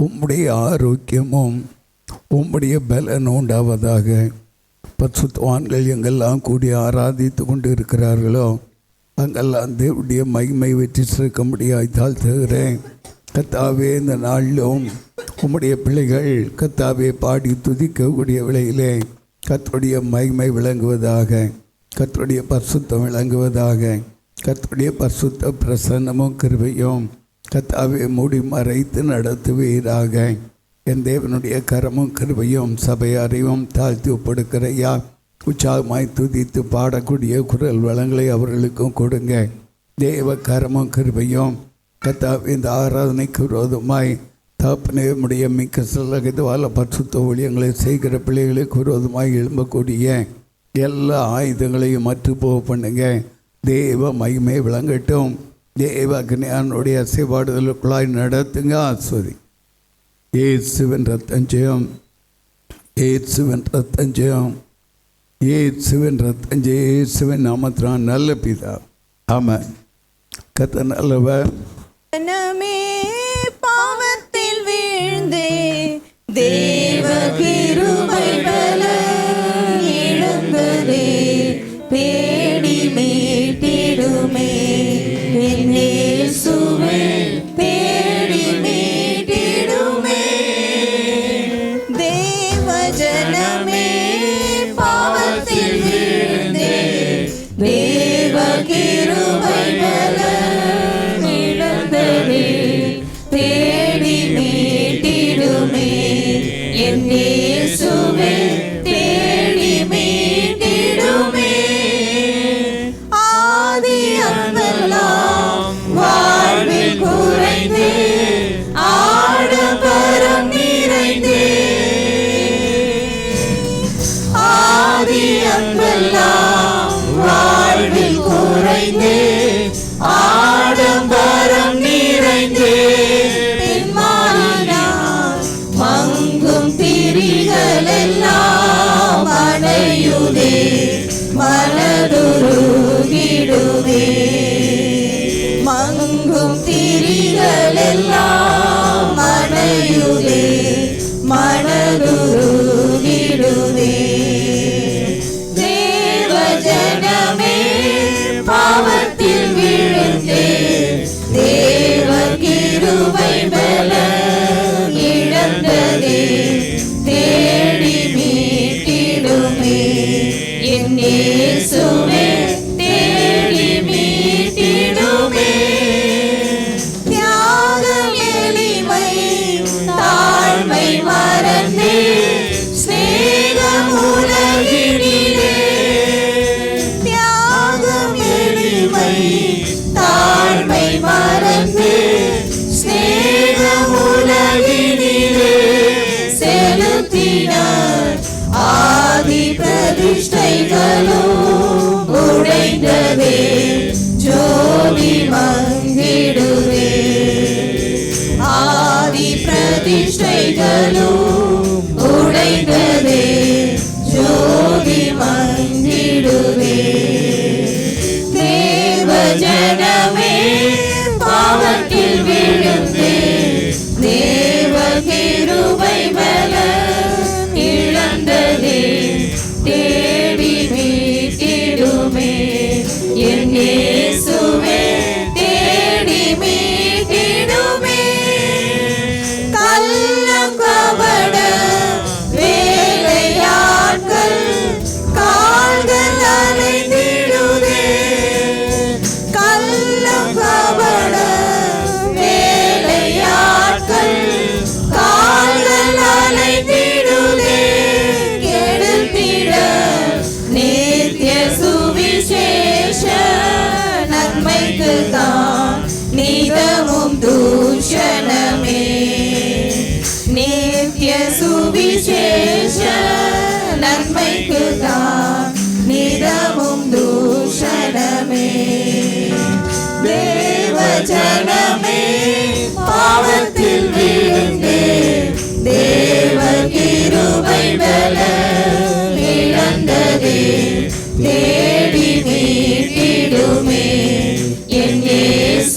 உம்முடைய ஆரோக்கியமும் உம்முடைய பலனும் உண்டாவதாக. பரிசுத்தவான்கள் எங்கெல்லாம் கூடி ஆராதித்து கொண்டு இருக்கிறார்களோ அங்கெல்லாம் தேவனுடைய மகிமை வெற்றி சேர்க்க முடியாது தாழ்த்துகிறேன். கர்த்தாவே, இந்த நாளிலும் உம்முடைய பிள்ளைகள் கர்த்தாவே பாடி துதிக்கக்கூடிய விலையிலே கர்த்தருடைய மகிமை விளங்குவதாக, கர்த்தருடைய பரிசுத்தம் விளங்குவதாக, கர்த்தருடைய பரிசுத்த பிரசன்னமும் கிருபையும் கர்த்தாவே மூடி மறைத்து நடத்துவீராக. என் தேவனுடைய கரமும் கிருபையும் சபையாரையும் தாழ்த்தி ஒப்படுக்கிறையா. உற்சாகமாய் துதித்து பாடக்கூடிய குரல் வளங்களை அவர்களுக்கும் கொடுங்க. தேவ கரமும் கிருபையும் கர்த்தாவே இந்த ஆராதனைக்கு விரோதமாய் தகப்பனே உம்முடைய மிக்க சலகத்துவால பரிசுத்த ஊழியங்களை செய்கிற பிள்ளைகளுக்கு விரோதமாய் எழும்பக்கூடிய எல்லா ஆயுதங்களையும் மற்று போக பண்ணுங்க. தேவ மகிமை விளங்கட்டும். தேவ அக்னியானுடைய அசைபாடுதலுக்குள்ளாய் நடத்துங்க. ஆஸ்வதி இயேசுவின் ரத்தஞ்சயம், இயேசுவின் ரத்தஞ்சயம், இயேசுவின் ரத்தஞ்சயம், இயேசுவின் நாமத்தினால் நல்ல பிதா. ஆமாம். கர்த்தர் நல்லவர். பாவத்தில் வீழ்ந்தே தேவ கிருபை பலன் இழந்ததே தேடி மீட்டிடுமே. என் இயேசுவே தேடி மீட்டிடுமே. தேவ ஜனமே பாவத்தில் வீழ்ந்தே தேவ கிருபை பலன் இழந்ததே தேடி மீட்டிடுமே. என் இயேசுவே தேடி மீட்டிடுமே. ஆதி அந்தெல்லாம் வாழ்வில் குறைந்தே ஆடம்பரம் நிறைந்தே. ஆதி அந்தெல்லாம் வாழ்வில் குறைந்தே ஆடம்பரம் நிறைந்தே. பின்மாறினார் மங்கும் திரிகளெல்லாம் அணையுதே மனதுருகிடுவே. மங்கும் திரிகளெல்லாம் அணையுதே மனதுருகிடுவே. தேவ ஜனமே பாவத்தில் விழுந்தே தேவ கிருபை பலன் இழந்ததே தேடி மீட்டிடுமே. என் இயேசுவே தேடி மீட்டிடுமே. தியாகம் எளிமை தாழ்மை மறந்தே ஸ்நேகம் உலகினிலே. தியாகம் எளிமை தாழ்மை மறந்தே ஸ்நேகம் உலகினிலே செலுத்தினார். ஆதி பிரதிஷ்டைகளும் உடைந்ததே ஜோதி மங்கிடுவே. ஆதி பிரதிஷ்டைகளும் உடைந்ததே ஜோதி மங்கிடுவே. தேவ ஜனமே பாவத்தில் விழுந்தே தேவ கிருபை பலன் இழந்ததே தேடி மீட்டிடுமே. என் இயேசுவே தேடி மீட்டிடுமே. கள்ளம் கபட வேலையாட்கள் கால்கள் அலைந்திடுதே. கள்ளம் கபட வேலையாட்கள் கால்கள் அலைந்திடுதே. கெடுத்திட நித்திய சுவிசேஷ நன்மைக்கு தான் நிதமும் தூஷணமே. நித்திய சுவிசேஷ நன்மைக்கு தான் நிதமும் தூஷணமே. தேவ ஜனமே பாவத்தில் விழுந்தே தேவ கிருபை பலன் இழந்ததே தேடி மீட்டிடுமே. என் இயேசு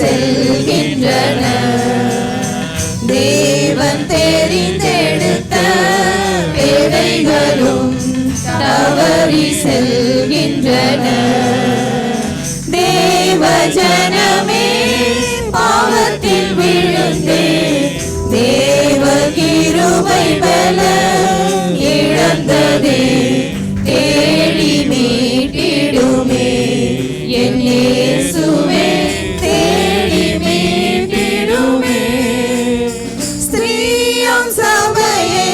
செல்கின்றன. தேவன் தெரிந்தெடுத்த பேதைகளும் தவறி செல்கின்றன. தேவ ஜனமே பாவத்தில் விழுந்தே தேவ கிருபை பலன் இழந்ததே தேடி மீட்டிடுமே என் இயேசுவே தேடி மீட்டிடுமே. ஸ்திரீயம் சபையே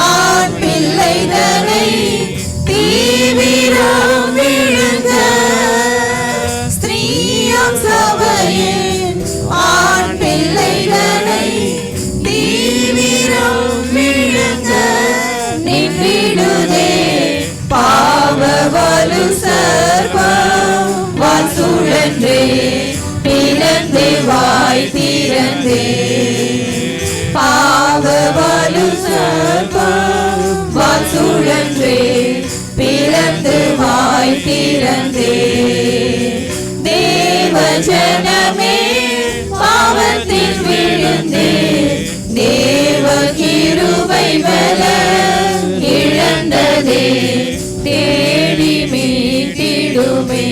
ஆண் பிள்ளைதனை தீவிரம் விழுங்க. ஸ்திரீயம் சபையே ஆண் பிள்ளைதனை தீவிரம் விழுங்க. நின்றிடுதே பாவ வலு சர்ப்பம் வால் சுழன்றே பிளந்தே வாய் திறந்தே. பாவ வலு சர்ப்பம் வால் சுழன்றே பிளந்து வாய் திறந்தே. தேவ ஜனமே பாவத்தில் விழுந்தே தேவ கிருபை பலன் இழந்ததே தேடி மீட்டிடுமே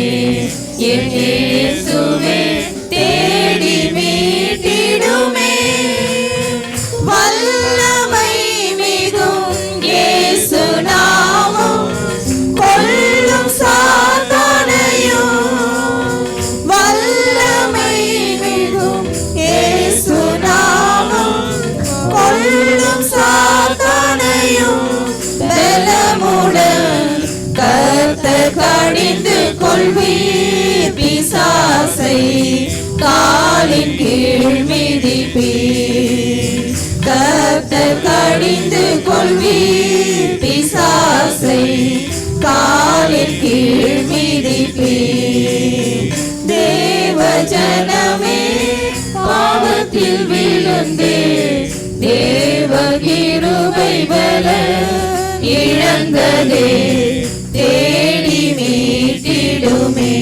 என் இயேசுவே தேடி மீட்டிடுமே. வல்லமை மிகும் இயேசு நாமம் கொல்லும் சாத்தானையும். வல்லமை மிகும் இயேசு நாமம் கொல்லும் சாத்தானையும். பலமுடன் கர்த்தர் கடிந்து கொள்வீர் பிசாசை காலின் கீழ் மிதிப்பீர். கர்த்தர் கடிந்து கொள்வீர் பிசாசை காலின் கீழ் மிதிப்பீர். தேவ ஜனமே பாவத்தில் விழுந்தே தேவ கிருபை பலன் இழந்ததே தேடி மீட்டிடுமே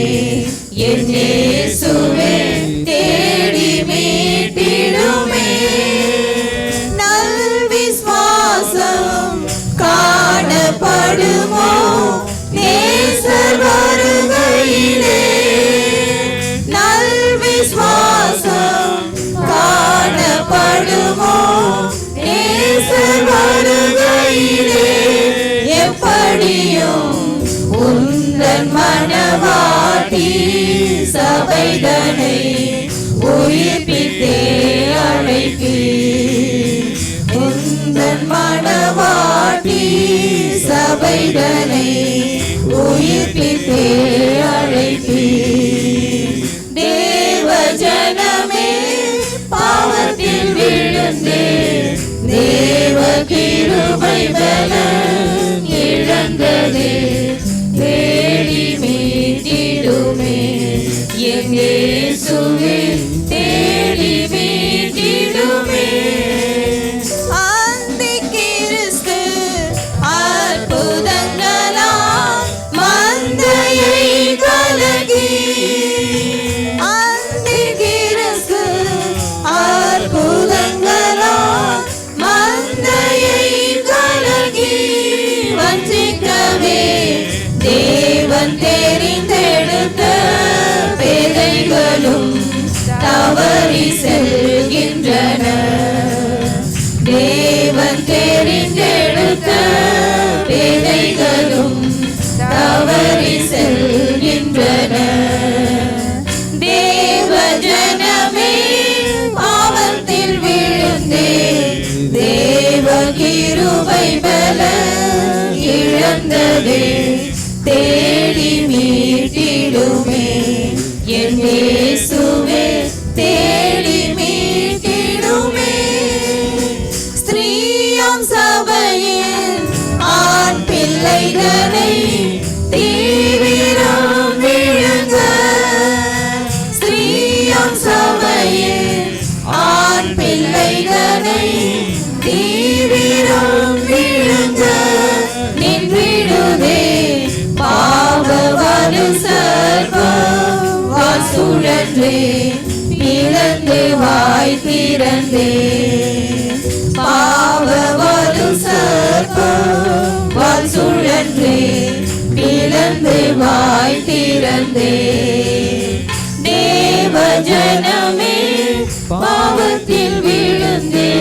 என் இயேசுவே தேடி மீட்டிடுமே. நல் விசுவாசம் காணப்படுமோ நேசர் வருகையிலே. நல் விசுவாசம் காணப்படுமோ நேசர் வருகையிலே. எப்படியும் உந்தன் மனவாட்டி சபைதனை உயிர்ப்பித்தே அழைப்பீர். உந்தன் மனவாட்டி சபைதனை உயிர்ப்பித்தே அழைப்பீர். தேவ ஜனமே பாவத்தில் விழுந்தே தேவ கிருபை பலன் இழந்ததே தேடி மீட்டிடுமே என் இயேசுவே தேடி மீட்டிடுமே. அந்திக்கிறிஸ்து அற்புதங்களால் மந்தையை கலக்கி. அந்திக்கிறிஸ்து அற்புதங்களால் மந்தையை கலக்கி. வஞ்சிக்கவே தேவன் தெரிந்தெடுத்த பேதைகளும் தவறி செல்கின்றன. தேவன் தெரிந்தெடுத்த பேதைகளும் தவறி செல்கின்றன. தேவ ஜனமே பாவத்தில் விழுந்தே தேவ கிருபை பலன் இழந்ததே தேடி மீட்டிடுமே என் இயேசுவே தேடி மீட்டிடுமே. ஸ்திரீயம் சபையில் ஆண் பிள்ளைகளை தீவிரம் விழுங்க. ஸ்திரீயம் சபையில் ஆண் பிள்ளைகளை தீவிரம் விழுங்க. நின்றிடுதே பாவ வலு சர்ப்பம் வால் சுழன்றே திறந்தே பாவவலு சர்ப்பம் வால் சுழன்றே பிளந்து வாய் திறந்தே தேவ ஜனமே பாவத்தில் விழுந்தே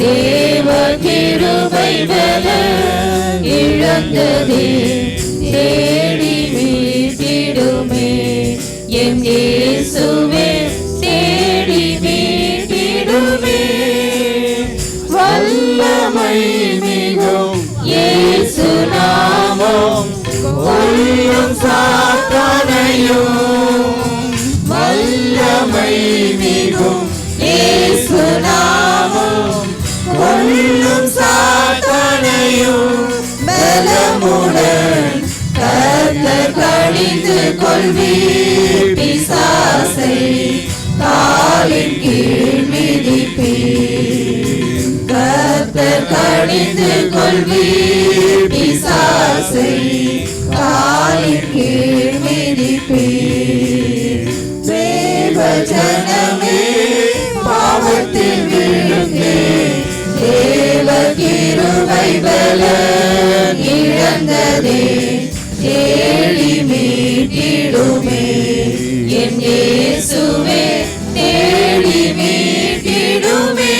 தேவ கிருபை பல இழந்ததே தேடி மீட்டிடுமே என் இயேசுவே தேடி மீட்டிடுமே வல்லமை மிகும் இயேசு நாமம் கொல்லும் சாத்தானையும் வல்லமை மிகும் இயேசு நாமம் கொல்லும் சாத்தானையும் பலமுடன் கர்த்தர் கடிந்து கொள்வீர் பிசாசை காலின் கீழ் மிதிப்பீர் கர்த்தர் கடிந்து கொள்வீர் பிசாசை காலின் கீழ் மிதிப்பீர் தேவ ஜனமே பாவத்தில் விழுந்தே தேவ கிருபை பல இழந்ததே தேடி மீட்டிடுமே என் இயேசுவே தேடி மீட்டிடுமே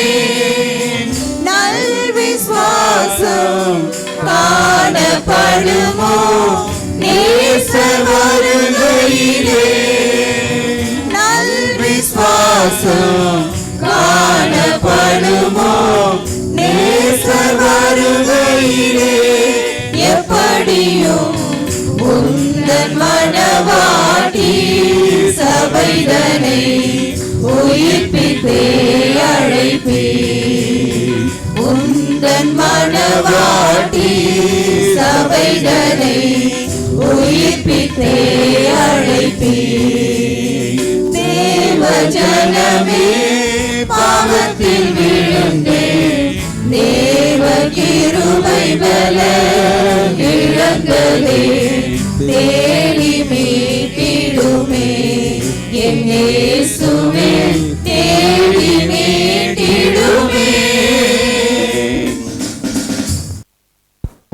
நல் விசுவாசம் காணப்படுமோ நேசர் வருகையிலே நல் விசுவாசம் காணப்படுமோ நேசர் வருகையிலே எப்படியும் உந்தன் மனவாட்டி சபைதனை உயிர்ப்பித்தே அழைப்பீர் உந்தன் மனவாட்டி சபைதனை உயிர்ப்பித்தே அழைப்பீர் தேவ ஜனமே பாவத்தில் விழுந்தே தேவ கிருபை பல இழந்ததே தேடி மீட்டிடுமே என் இயேசுவே தேடி மீட்டிடுமே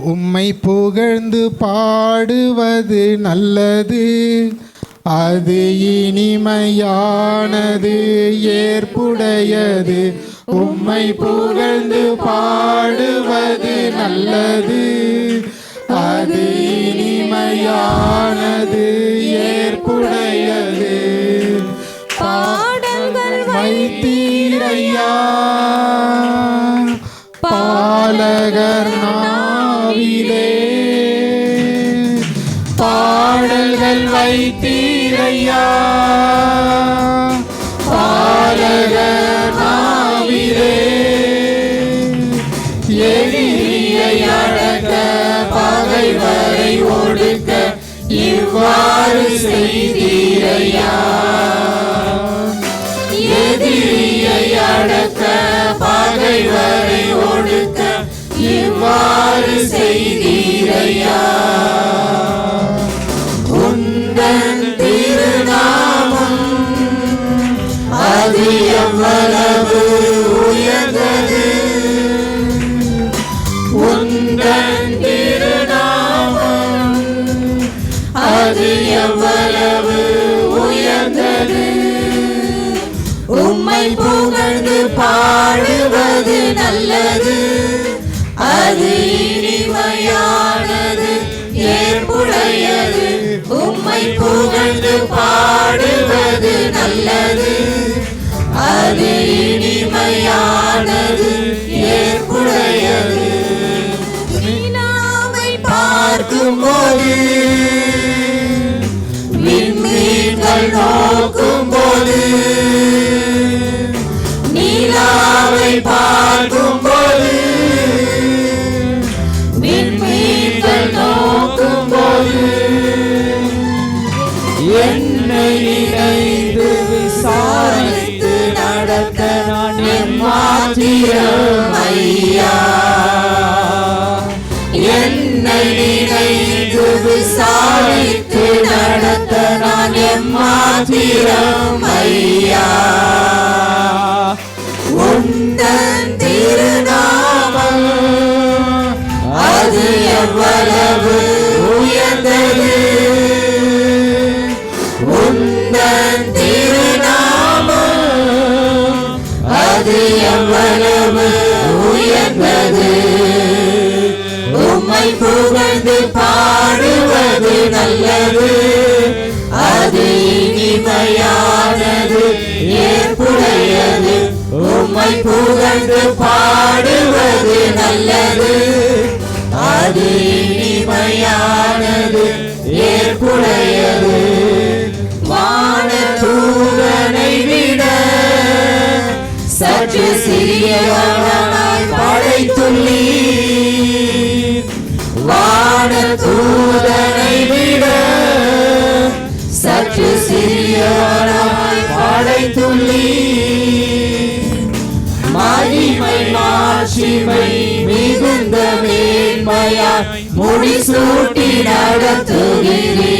உம்மை புகழ்ந்து பாடுவது நல்லது அது இனிமையானது ஏற்புடையது உம்மை புகழ்ந்து பாடுவது நல்லது அது இனிமையானது ஏற்புடையது பாடல்கள் வைத்தீரையா பாலகர் நாவிலே பாடல்கள் வைத்தீரையா பாலகர் நாவிலே எதிரியை அடக்க பகைவரை ஒடுக்க இவ்வாறு செய்தீரையா எதிரியை அடக்க பகைவரை ஒடுக்க இவ்வாறு செய்தீரையா உந்தன் திருநாமம் அது எவ்வளவு உயர்ந்தது உந்தன் திருநாமம் அது எவ்வளவு உயர்ந்தது உம்மை புகழ்ந்து பாடுவது நல்லது அது இனிமையானது ஏற்புடையது உம்மை புகழ்ந்து பாடுவது நல்லது அது இனிமையானது ஏற்புடையது நீனாமை பார்க்கும்போது விண்மீன்கள் நோக்கும்போது நீலாவை பார்க்கும்போது விண்மீன்கள் நோக்கும்போது என்னை நினைந்து விசாரித்து நடக்க நான் எம்மாத்திரம் ஐயா என்னை நினைந்து விசாரித்து நடத்த நான் எம்மாத்திரம் ஐயா உம்மை புகழ்ந்து பாடுவது நல்லது, அது இனிமையானது ஏற்புடையது. உம்மை புகழ்ந்து பாடுவது நல்லது, அது இனிமையானது ஏற்புடையது. வானதூதனை விட சற்று சிறியவனாய் படைத்துள்ளீர். வானதூதனை விட சற்று சிறியவனாய் படைத்துள்ளீர். மகிமை மாட்சிமை மிகுந்த மேன்மையாய் முடிசூட்டி நடத்துகிறீர்.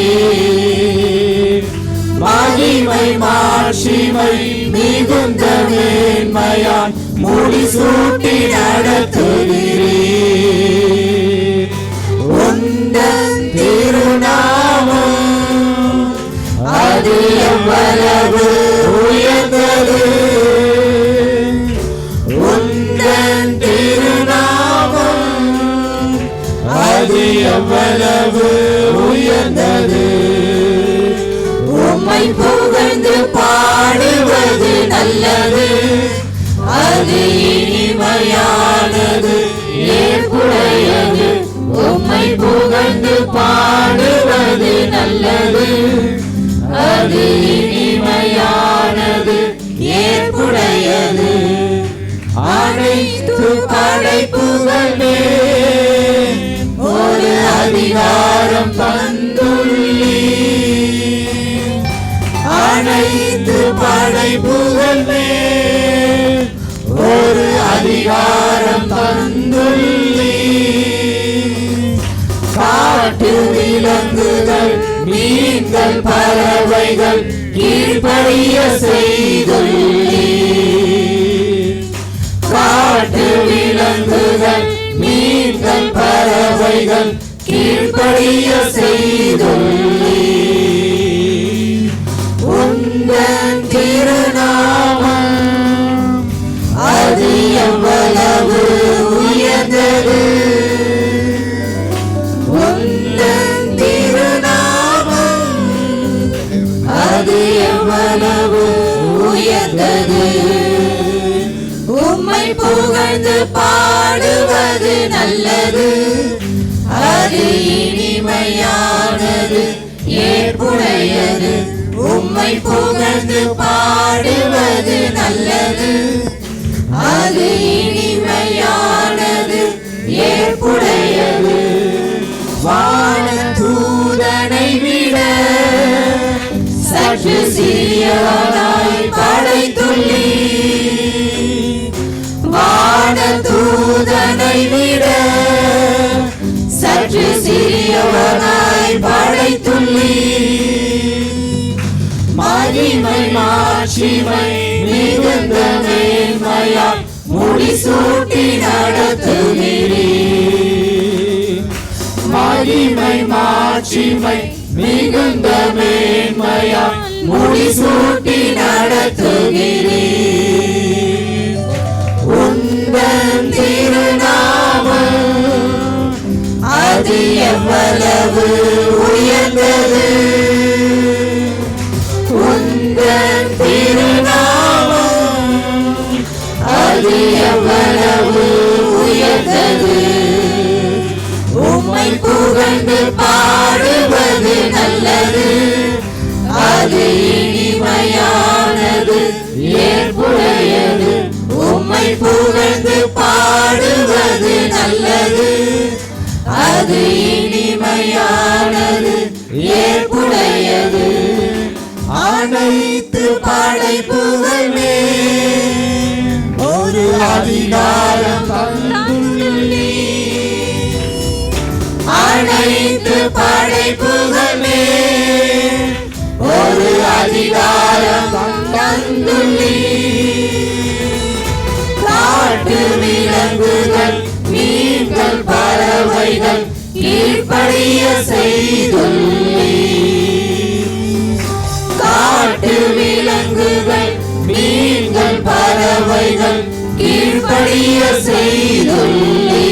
மகிமை மாட்சிமை மிகுந்த மேன்மையாய் முடிசூட்டி நடத்துகிறீர். உந்தன் திருநாமம் அது எவ்வளவு உயர்ந்தது, உந்தன் திருநாமம் அது எவ்வளவு உயர்ந்தது. உம்மை புகழ்ந்து பாடுவது நல்லது, அது இனிமையானது ஏற்புடையது. உம்மை புகழ்ந்து பாடுவது நல்லது, அது இனிமையானது ஏற்புடையது. அனைத்து படைப்புகளே ஒரு அதிகாரம் தந்துள்ளீர். அனைத்து படைப்புகளே ஒரு அதிகாரம் தந்துள்ளீர். காட்டு விலங்குகள் மீன்கள் பறவைகள் கீழ்ப்படிய செய்துள்ளீர். காட்டு விலங்குகள் மீன்கள் பறவைகள் கீழ்ப்படிய செய்துள்ளீர். உந்தன் திருநாமம் அது எவ்வளவு உயர்ந்தது, உந்தன் திருநாமம் அது எவ்வளவு உயர்ந்தது. உம்மை புகழ்ந்து பாடுவது நல்லது, அது இனிமையானது ஏற்புடையது. உம்மை புகழ்ந்து பாடுவது நல்லது, அது இனிமையானது ஏற்புடையது. வானதூதனை விட சற்று சிறியவனாய் படைத்துள்ளீர். வானதூதனை விட சற்று சிறியவனாய் படைத்துள்ளீர். மகிமை மாட்சிமை மிகுந்த மேன்மையாய் முடிசூட்டி நடத்துகிறீர். மகிமை மாட்சிமை மிகுந்த மேன்மையாய் முடிசூட்டி நடத்துகிறீர். உந்தன் திருநாமம் அது எவ்வளவு உயர்ந்தது, உந்தன் திருநாமம் அது எவ்வளவு உயர்ந்தது. உம்மை புகழ்ந்து பாடுவது நல்லது, அது இனிமையானது ஏற்புடையது. உம்மை புகழ்ந்து பாடுவது நல்லது, அது இனிமையானது ஏற்புடையது. அனைத்து படைப்புகளே ஒரு அதிகாரம் தந்துள்ளீர். அனைத்து படைப்புகளே ஒரு அதிகாரம் தந்துள்ளீர். காட்டு விலங்குகள் மீன்கள் பறவைகள் கீழ்ப்படிய செய்துள்ளீர். காட்டு விலங்குகள் மீன்கள் பறவைகள் கீழ்ப்படிய செய்துள்ளீர்.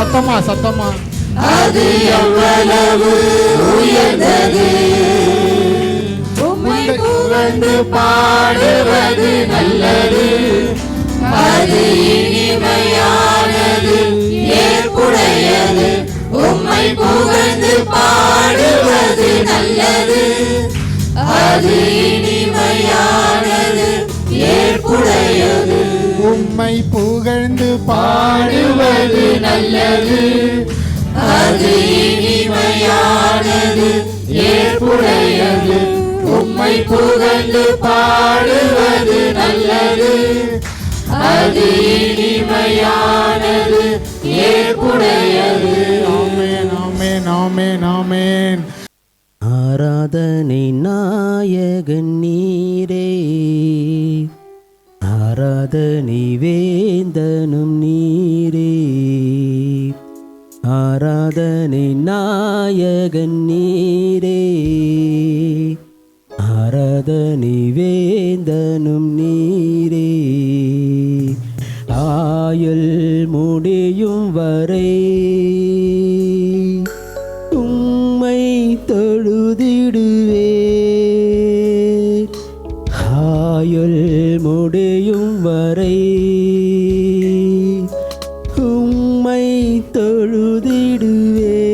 சத்தமா சத்தமா. அது எவ்வளவு உயர்ந்தது. உம்மை புகழ்ந்து பாடுவது நல்லது. அது இனிமையானது, ஏற்புடையது. உம்மை புகழ்ந்து பாடுவது நல்லது. அது இனிமையானது, ஏற்புடையது. உம்மை புகழ்ந்து பாடுவது நல்லது. அது இனிமையானது, ஏற்புடையது. உம்மை புகழ்ந்து பாடுவது நல்லது. அது இனிமையானது, ஏற்புடையது. ஆமென் ஆமென் ஆமென் ஆமென். ஆராதனை நாயகன் நீரே, ஆராதனை வேந்தனும் நீரே. ஆராதனை நாயகன் நீரே, ஆராதனை வேந்தனும் நீரே. ஆயுள் முடியும் வரை உம்மை தொழுதிடுவே. ஆயுள் முடியும் வரை உம்மை தொழுதிடுவே.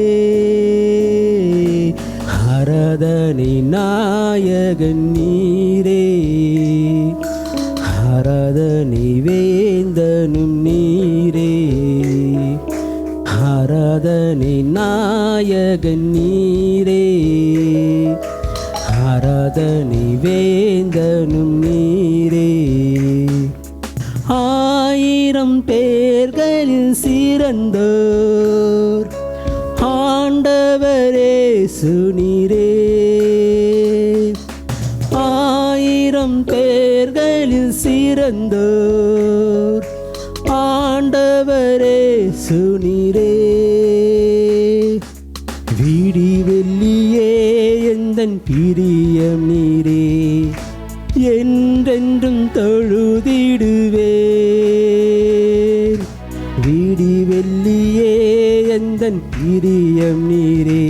ஆராதனை நாயகன் நீரே, ஆராதனை வேந்தனும் நீரே. ஆராதனை நாயகன் நீரே, ஆராதனை வேந்தனும் நீரே. ஆயிரம் பேர்களில் சிறந்தோர் ஆண்டவரே சுனீரே. ஆயிரம் பேர்களில் சிறந்தோர் ஆண்டவரே சுனீரே. விடி வெள்ளியே எந்தன் பிரியம் நீரே, என்றென்றும் தொழுதிடுவேன். விடி வெள்ளியே எந்தன் பிரியம் நீரே,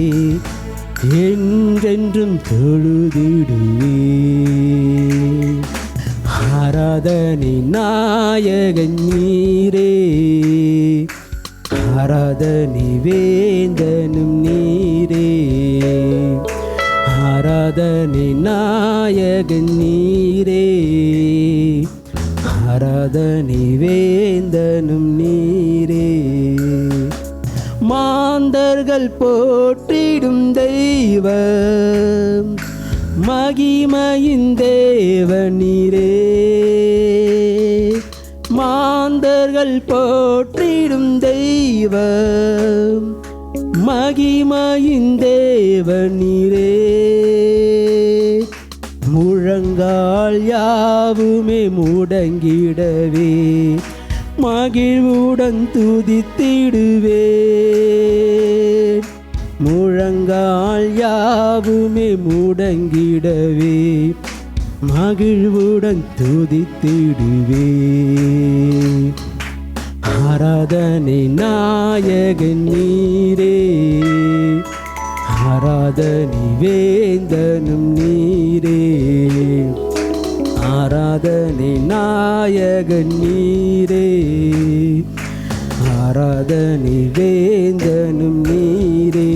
என்றென்றும் தொழுதிடுவேன். ஆராதனை நாயகன் நீரே, ஆராதனை வேந்தனும் நீரே. ஆராதனை நாயகன் நீரே, ஆராதனை வேந்தனும் நீரே. மாந்தர்கள் போற்றிடும் தெய்வம், மகிமையின் தேவனீரே. மாந்தர்கள் போற்றிடும் தெய்வம், மகிமையின் தேவனீரே. முழங்கால் யாவுமே முடங்கிடவே மகிழ்வுடன் துதித்திடுவேன். முழங்கால் யாவுமே முடங்கிடவே மகிழ்வுடன் துதித்திடுவேன். ஆராதனை நாயகன் நீரே, ஆராதனை வேந்தனும் நீரே. ஆராதனை நாயகன் நீரே, ஆராதனை வேந்தனும் நீரே.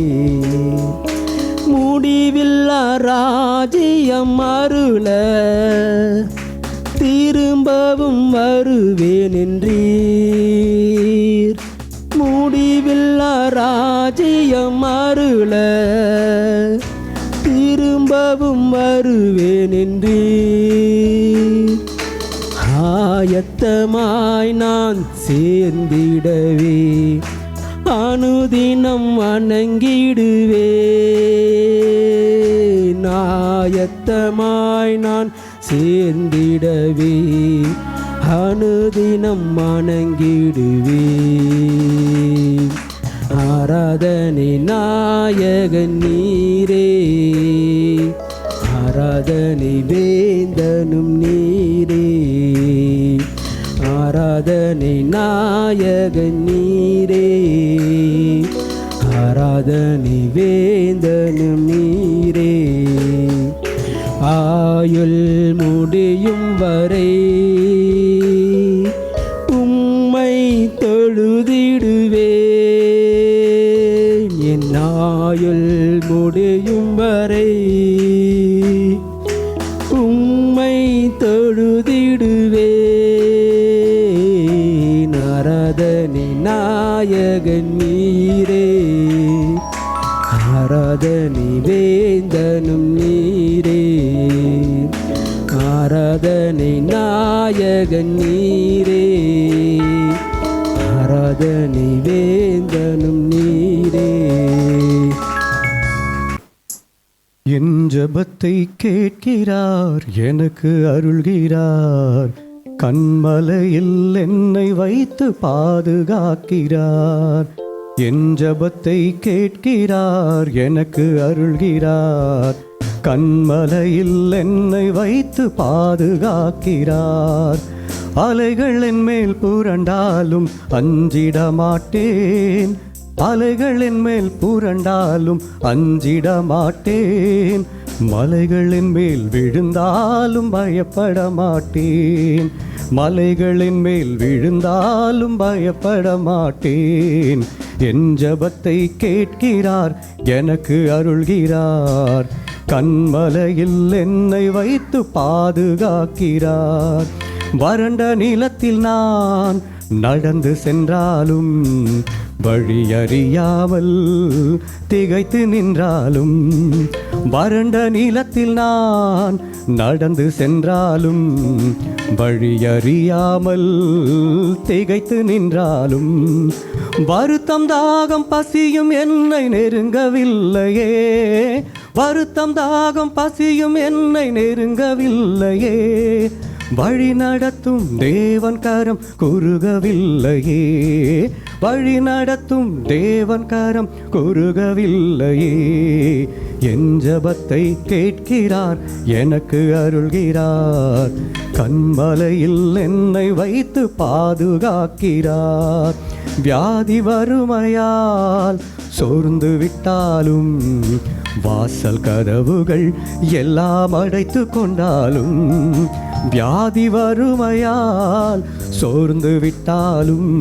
முடிவில்லா ராஜ்யம் அருள திரும்பவும் வருவேன் என்றீர். முடிவில்லா ராஜ்யம் அருள திரும்பவும் வருவேன் என்றீர். ஆயத்தமாய் நான் சேர்ந்திடவே அனுதினம் வணங்கிடுவேன். ஆயத்தமாய் நான் சேர்ந்திடவே அனுதினம் வணங்கிடுவேன். ஆராதனை நாயகன் நீரே, ஆராதனை வேந்தனும் நீரே. ஆராதனை நாயகன் நீரே, ஆராதனை வேந்தனும் நீரே. ஆயுள் முடியும் வரை உம்மை தொழுதிடுவேன். என் ஆயுள் முடியும் வரை உம்மை தொழுதிடுவேன். ஆராதனை நாயகன் நீரே, ஆராதனை வேந்தனும் நீரே. ஆராதனை நாயகன் நீரே, ஆராதனை வேந்தனும் நீரே. என் ஜெபத்தை கேட்கிறார், எனக்கு அருள்கிறார். கண்மலையில் என்னை வைத்து பாதுகாக்கிறார். என் ஜெபத்தை கேட்கிறார், எனக்கு அருள்கிறார். கண்மலையில் என்னை வைத்து பாதுகாக்கிறார். அலைகள் என் மேல் புரண்டாலும் அஞ்சிட மாட்டேன். அலைகள் என் மேல் புரண்டாலும் அஞ்சிட மாட்டேன். மலைகளின் மேல் விழுந்தாலும் பயப்பட மாட்டேன். மலைகளின் மேல் விழுந்தாலும் பயப்பட மாட்டேன். என் ஜெபத்தை கேட்கிறார், எனக்கு அருள்கிறார். கண்மலையில் என்னை வைத்து பாதுகாக்கிறார். வறண்ட நிலத்தில் நான் நடந்து சென்றாலும், வழியறியாமல் திகைத்து நின்றாலும், வறண்ட நிலத்தில் நான் நடந்து சென்றாலும், வழியறியாமல் திகைத்து நின்றாலும், வருத்தம் தாகம் பசியும் என்னை நெருங்கவில்லையே. வருத்தம் தாகம் பசியும் என்னை நெருங்கவில்லையே. வழி நடத்தும் தேவன் கரம் குறுகவில்லையே. வழி நடத்தும் தேவன் கரம் குறுகவில்லையே. என் ஜெபத்தை கேட்கிறார், எனக்கு அருள்கிறார். கண்மலையில் என்னை வைத்து பாதுகாக்கிறார். வியாதி வறுமையால் சோர்ந்து விட்டாலும், வாசல் கதவுகள் எல்லாம் அடைத்து கொண்டாலும், வியாதி வறுமையால் சோர்ந்து விட்டாலும்,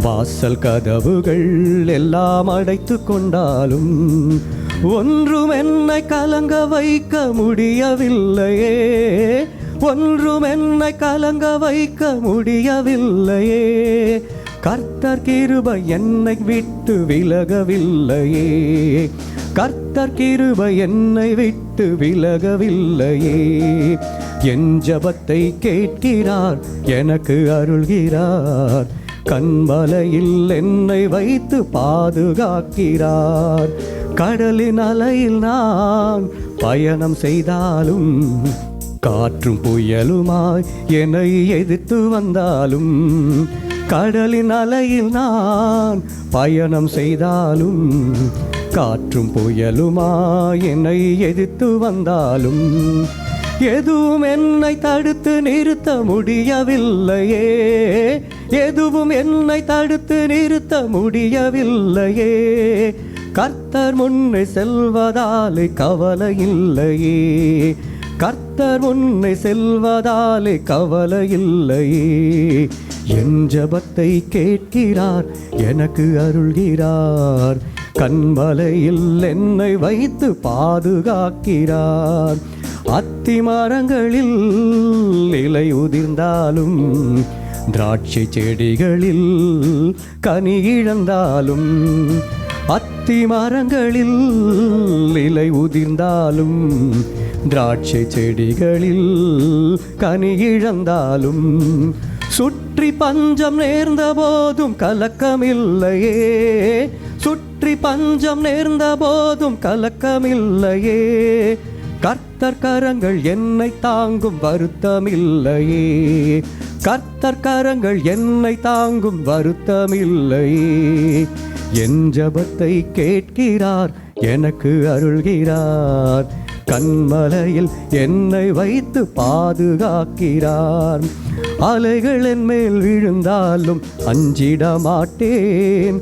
வாசல் கதவுகள் எல்லாம் அடைத்து கொண்டாலும், ஒன்றும் என்னை கலங்க வைக்க முடியவில்லையே. ஒன்றும் என்னை கலங்க வைக்க முடியவில்லையே. கர்த்தர் கிருபை என்னை விட்டு விலகவில்லையே. கர்த்தர் கிருபை என்னை விட்டு விலகவில்லையே. என் ஜெபத்தை கேட்கிறார், எனக்கு அருள்கிறார். கண்மலையில் என்னை வைத்து பாதுகாக்கிறார். கடலின் அலையில் நான் பயணம் செய்தாலும், காற்றும் புயலுமாய் என்னை எதிர்த்து வந்தாலும், கடலின் அலையில் நான் பயணம் செய்தாலும், காற்றும் புயலுமாய் என்னை எதிர்த்து வந்தாலும், எதுவும் என்னை தடுத்து நிறுத்த முடியவில்லையே. எதுவும் என்னை தடுத்து நிறுத்த முடியவில்லையே. கர்த்தர் முன்னே செல்வதாலே கவலை இல்லையே. கர்த்தர் முன்னே செல்வதாலே கவலை இல்லையே. என் ஜெபத்தை கேட்கிறார், எனக்கு அருள்கிறார். கண்மலையில் என்னை வைத்து பாதுகாக்கிறார். அத்தி மரங்களில் இலை உதிர்ந்தாலும், திராட்சை செடிகளில் கனி இழந்தாலும், அத்தி மரங்களில் இலை உதிர்ந்தாலும், திராட்சை செடிகளில் கனி இழந்தாலும், சுற்றி பஞ்சம் நேர்ந்த போதும் கலக்கமில்லையே. சுற்றி பஞ்சம் நேர்ந்த போதும் கலக்கமில்லையே. கர்த்தர் கரங்கள் என்னை தாங்கும் வருத்தமில்லையே. கர்த்தர் கரங்கள் என்னை தாங்கும் வருத்தமில்லையே. என் ஜெபத்தை கேட்கிறார், எனக்கு அருள்கிறார். கண்மலையில் என்னை வைத்து பாதுகாக்கிறார். அலைகள் என் மேல் விழுந்தாலும் அஞ்சிட மாட்டேன்,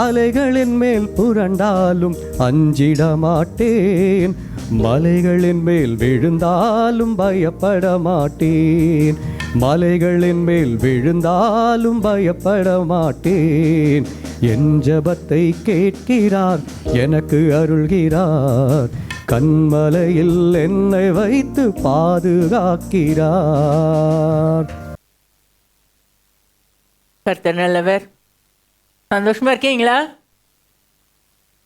அலைகள் என் மேல் புரண்டாலும் அஞ்சிட மாட்டேன், மலைகளின் மேல் விழுந்தாலும் பயப்பட மாட்டேன், மலைகளின் மேல் விழுந்தாலும் பயப்பட மாட்டேன். என் ஜெபத்தை கேட்கிறார், எனக்கு அருள்கிறார், கண்மலையில் என்னை வைத்து பாதுகாக்கிறார். கர்த்தர் நல்லவர். சந்தோஷமா இருக்கீங்களா?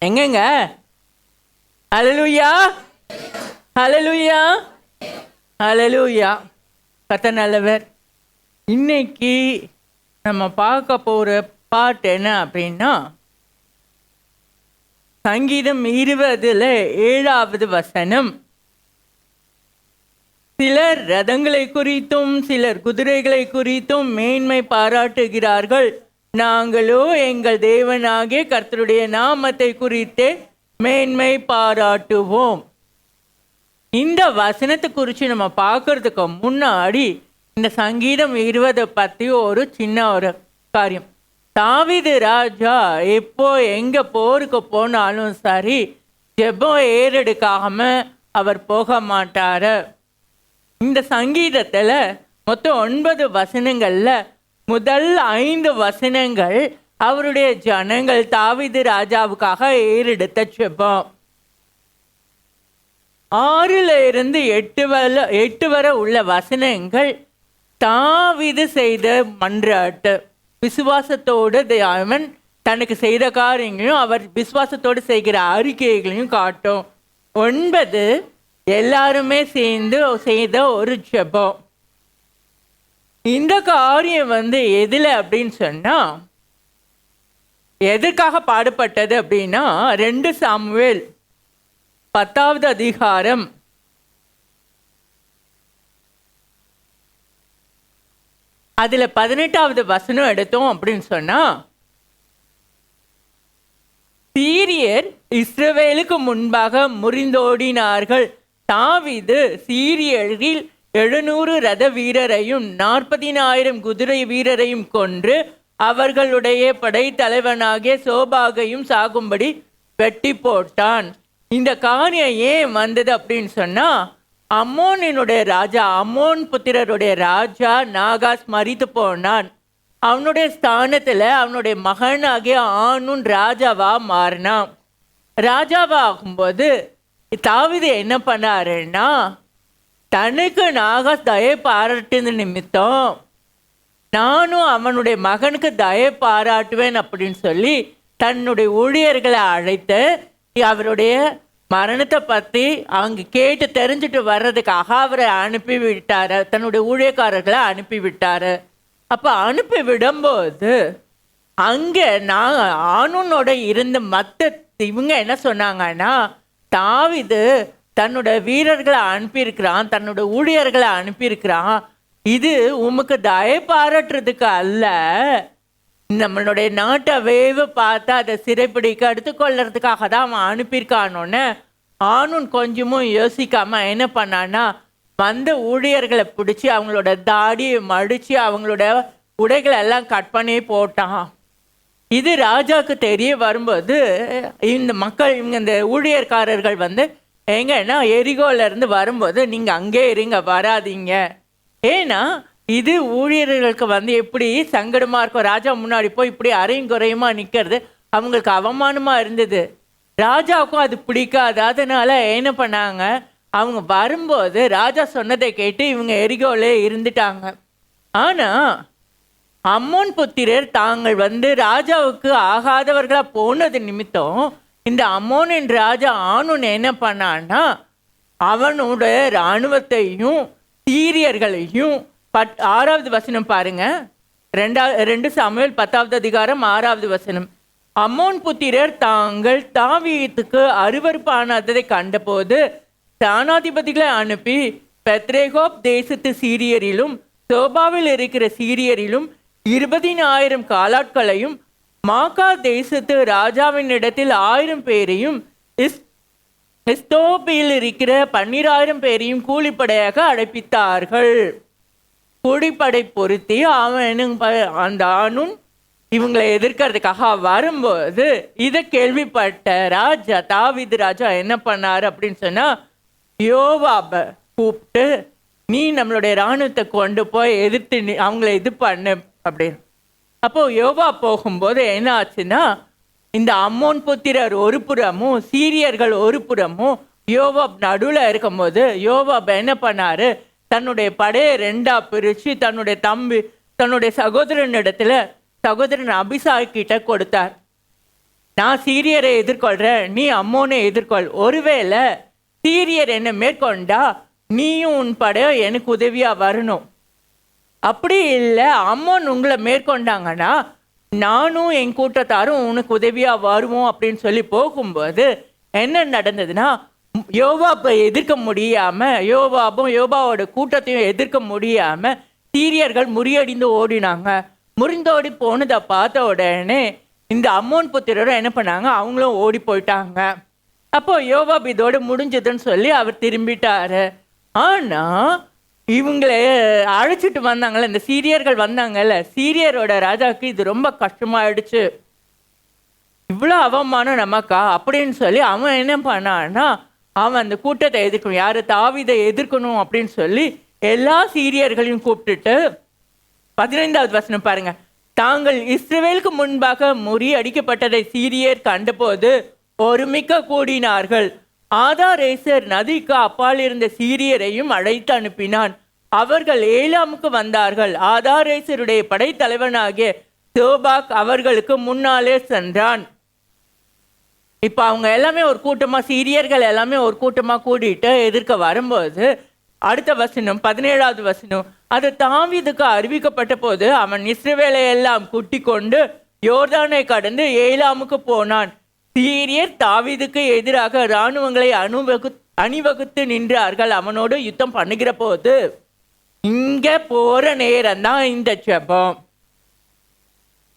எங்கங்க? ஹல்லேலூயா, ஹல்லேலூயா, ஹல்லேலூயா. கர்த்தர் நல்லவர். இன்னைக்கு நம்ம பார்க்க போற பாட்டு என்ன அப்படின்னா, சங்கீதம் 20:7 வசனம். சிலர் ரதங்களை குறித்தும் சிலர் குதிரைகளை குறித்தும் மேன்மை பாராட்டுகிறார்கள், நாங்களோ எங்கள் தேவனாகிய கர்த்தருடைய நாமத்தை குறித்தே மேன்மை பாராட்டுவோம். இந்த வசனத்தை குறித்து நம்ம பார்க்கறதுக்கு முன்னாடி இந்த சங்கீதம் 20 பற்றி ஒரு சின்ன ஒரு காரியம். தாவீது ராஜா எப்போ எங்கே போருக்கு போனாலும் சரி, ஜெபம் ஏறெடுக்காம அவர் போக மாட்டார். இந்த சங்கீதத்தில் மொத்தம் 9 வசனங்களில் முதல் 5 வசனங்கள் அவருடைய ஜனங்கள் தாவீது ராஜாவுக்காக ஏறெடுத்த ஜெபம். 6-8 வரை உள்ள வசனங்கள் தாவீது செய்த மன்றாட்டு, விசுவாசத்தோடு அவன் தனக்கு செய்த காரியங்களையும் அவர் விசுவாசத்தோடு செய்கிற அறிக்கைகளையும் காட்டும். 9 எல்லாருமே சேர்ந்து செய்த ஒரு ஜெபம். இந்த காரியம் எதில் அப்படின்னு சொன்னால், எதற்காக பாடுபட்டது அப்படின்னா 2 சாமுவேல் 10வது அதிகாரம் அதில் 18வது வசனம் எடுத்தோம் அப்படின்னு சொன்னால், சீரியர் இஸ்ரவேலுக்கு முன்பாக முறிந்தோடினார்கள், தாவீது சீரியரில் 700 ரத வீரரையும் 40,000 குதிரை வீரரையும் கொன்று அவர்களுடைய படைத்தலைவனாகிய சோபாகையும் சாகும்படி வெட்டி போட்டான். இந்த காரியம் ஏன் வந்தது அப்படின்னு சொன்னால், அம்மோனினுடைய ராஜா, அம்மோன் புத்திரருடைய ராஜா நாகாஸ் மரித்து போனான். அவனுடைய ஸ்தானத்தில் அவனுடைய மகனாகிய ஆனூன் ராஜாவா மாறினான். ராஜாவாகும்போது தாவீது என்ன பண்ணாருன்னா, தனக்கு நாகாஸ் தயை பாராட்டின நிமித்தம் நானும் அவனுடைய மகனுக்கு தயை பாராட்டுவேன் அப்படின்னு சொல்லி தன்னுடைய ஊழியர்களை அழைத்து அவருடைய மரணத்தை பற்றி அவங்க கேட்டு தெரிஞ்சுட்டு வர்றதுக்காக அவரை அனுப்பி விட்டார், தன்னுடைய ஊழியக்காரர்களை அனுப்பி விட்டார். அப்போ அனுப்பி விடும்போது அங்கே ஆனூனோட இருந்த மற்ற இவங்க என்ன சொன்னாங்கன்னா, தாவீது தன்னோட வீரர்களை அனுப்பியிருக்கிறான், தன்னோட ஊழியர்களை அனுப்பியிருக்கிறான், இது உமக்கு தயை பாராட்டுறதுக்கு அல்ல, நம்மளுடைய நாட்டை வேவு பார்த்து அதை சிறைப்பிடிக்க எடுத்துக்கொள்றதுக்காக தான் அவன் அனுப்பியிருக்கானோன்னு ஆனூன் கொஞ்சமும் யோசிக்காம என்ன பண்ணான்னா, வந்த ஊழியர்களை பிடிச்சி அவங்களோட தாடியை மடித்து அவங்களோட உடைகளை எல்லாம் கட் பண்ணி போட்டான். இது ராஜாவுக்கு தெரிய வரும்போது இந்த மக்கள் இவங்க இந்த ஊழியர்காரர்கள் எங்கன்னா எரிகோலேருந்து வரும்போது நீங்கள் அங்கே இருங்க, வராதிங்க, ஏன்னா இது ஊழியர்களுக்கு எப்படி சங்கடமாக இருக்கும், ராஜா முன்னாடி போய் இப்படி அரையும் குறையுமா நிற்கிறது அவங்களுக்கு அவமானமாக இருந்தது. ராஜாவுக்கும் அது பிடிக்காது. அதனால என்ன பண்ணாங்க, அவங்க வரும்போது ராஜா சொன்னதை கேட்டு இவங்க எரிகோலே இருந்துட்டாங்க. ஆனால் அம்மோன் புத்திரர் தாங்கள் ராஜாவுக்கு ஆகாதவர்களாக போனது நிமித்தம் இந்த அம்மோனின் ராஜா ஆனூன் என்ன பண்ணான்னா, அவனோட இராணுவத்தையும் சீரியர்களையும் 6வது வசனம் பாருங்க, 2 சாமுவேல் 10வது அதிகாரம் 6வது வசனம். அம்மோன் புத்திரர் தாங்கள் தாவீதுக்கு அருவருப்பானதை கண்டபோது சேனாதிபதிகளை அனுப்பி பெத்ரேகோப் தேசத்து சீரியரிலும் சோபாவில் இருக்கிற சீரியரிலும் 20,000 காலாட்களையும் மாக்கா தேசத்து ராஜாவின் இடத்தில் 1000 பேரையும் எஸ்தோப்பில் இருக்கிற 12,000 பேரையும் கூலிப்படையாக அழைப்பித்தார்கள். கூலிப்படை பொருத்தி அவனும் அந்த ஆணும் இவங்களை எதிர்க்கிறதுக்காக வரும்போது இதை கேள்விப்பட்ட ராஜா தாவீது ராஜா என்ன பண்ணார் அப்படின்னு சொன்னா, யோவாபை கூப்பிட்டு நீ நம்மளுடைய இராணுவத்தை கொண்டு போய் எதிர்த்து அவங்கள இது பண்ணு அப்படின்னு. அப்போ யோவா போகும்போது என்ன ஆச்சுன்னா, இந்த அம்மோன் புத்திரர் ஒரு புறமும் சீரியர்கள் ஒரு புறமும் யோவாப் நடுவில் இருக்கும்போது யோவாப் என்ன பண்ணாரு, தன்னுடைய படையை 2ஆ பிரித்து தன்னுடைய சகோதரன் அபிசாய் கிட்ட கொடுத்தார். நான் சீரியரை எதிர்கொள்கிறேன், நீ அம்மோனை எதிர்கொள். ஒருவேளை சீரியர் என்னை மேற்கொண்டா நீயும் உன் படையோ எனக்கு உதவியாக வரணும். அப்படி இல்லை அம்மோன் உங்களை மேற்கொண்டாங்கன்னா நானும் என் கூட்டத்தாரும் உனக்கு உதவியாக வருவோம் அப்படின்னு சொல்லி போகும்போது என்ன நடந்ததுன்னா, யோவாப்பை எதிர்க்க முடியாமல் யோவாவோட கூட்டத்தையும் எதிர்க்க முடியாமல் சீரியர்கள் முறியடிந்து ஓடினாங்க. முறிந்தோடி போனதை பார்த்த உடனே இந்த அம்மோன் புத்திரரும் என்ன பண்ணாங்க, அவங்களும் ஓடி போயிட்டாங்க. அப்போ யோவாப் இதோடு முடிஞ்சதுன்னு சொல்லி அவர் திரும்பிட்டாரு. ஆனால் இவங்களை அழைச்சிட்டு வந்தாங்கல்ல, இந்த சீரியர்கள் வந்தாங்கல்ல, சீரியரோட ராஜாவுக்கு இது ரொம்ப கஷ்டமாயிடுச்சு. இவ்வளோ அவமானம் நமக்கா அப்படின்னு சொல்லி அவன் என்ன பண்ணான்னா, அவன் அந்த கூட்டத்தை எதிர்க்கணும், யார் தாவீதை எதிர்க்கணும் அப்படின்னு சொல்லி எல்லா சீரியர்களையும் கூப்பிட்டுட்டு 15வது வசனம் பாருங்க. தாங்கள் இஸ்ரவேலுக்கு முன்பாக முறியடிக்கப்பட்டதை சீரியர் கண்டபோது ஒருமிக்க கூடினார்கள். ஆதாரேசர் நதிக்கு அப்பால் இருந்த சீரியரையும் அழைத்து அனுப்பினான். அவர்கள் ஏலாமுக்கு வந்தார்கள். ஆதாரேசருடைய படைத்தலைவனாகிய சோபாக் அவர்களுக்கு முன்னாலே சென்றான். இப்போ அவங்க எல்லாமே ஒரு கூட்டமாக, சீரியர்கள் எல்லாமே ஒரு கூட்டமாக கூட்டிட்டு எதிர்க்க வரும்போது அடுத்த வசனம் 17வது வசனம். அது தாவீதுக்கு அறிவிக்கப்பட்ட போது அவன் இஸ்ரவேலை எல்லாம் கூட்டி கொண்டு யோர்தானை கடந்து ஏலாமுக்கு போனான். சீரியர் தாவீதுக்கு எதிராக இராணுவங்களை அணிவகுத்து நின்றார்கள். அவனோடு யுத்தம் பண்ணுகிற போது இங்கே போகிற நேரம் தான் இந்த ஜெபம்.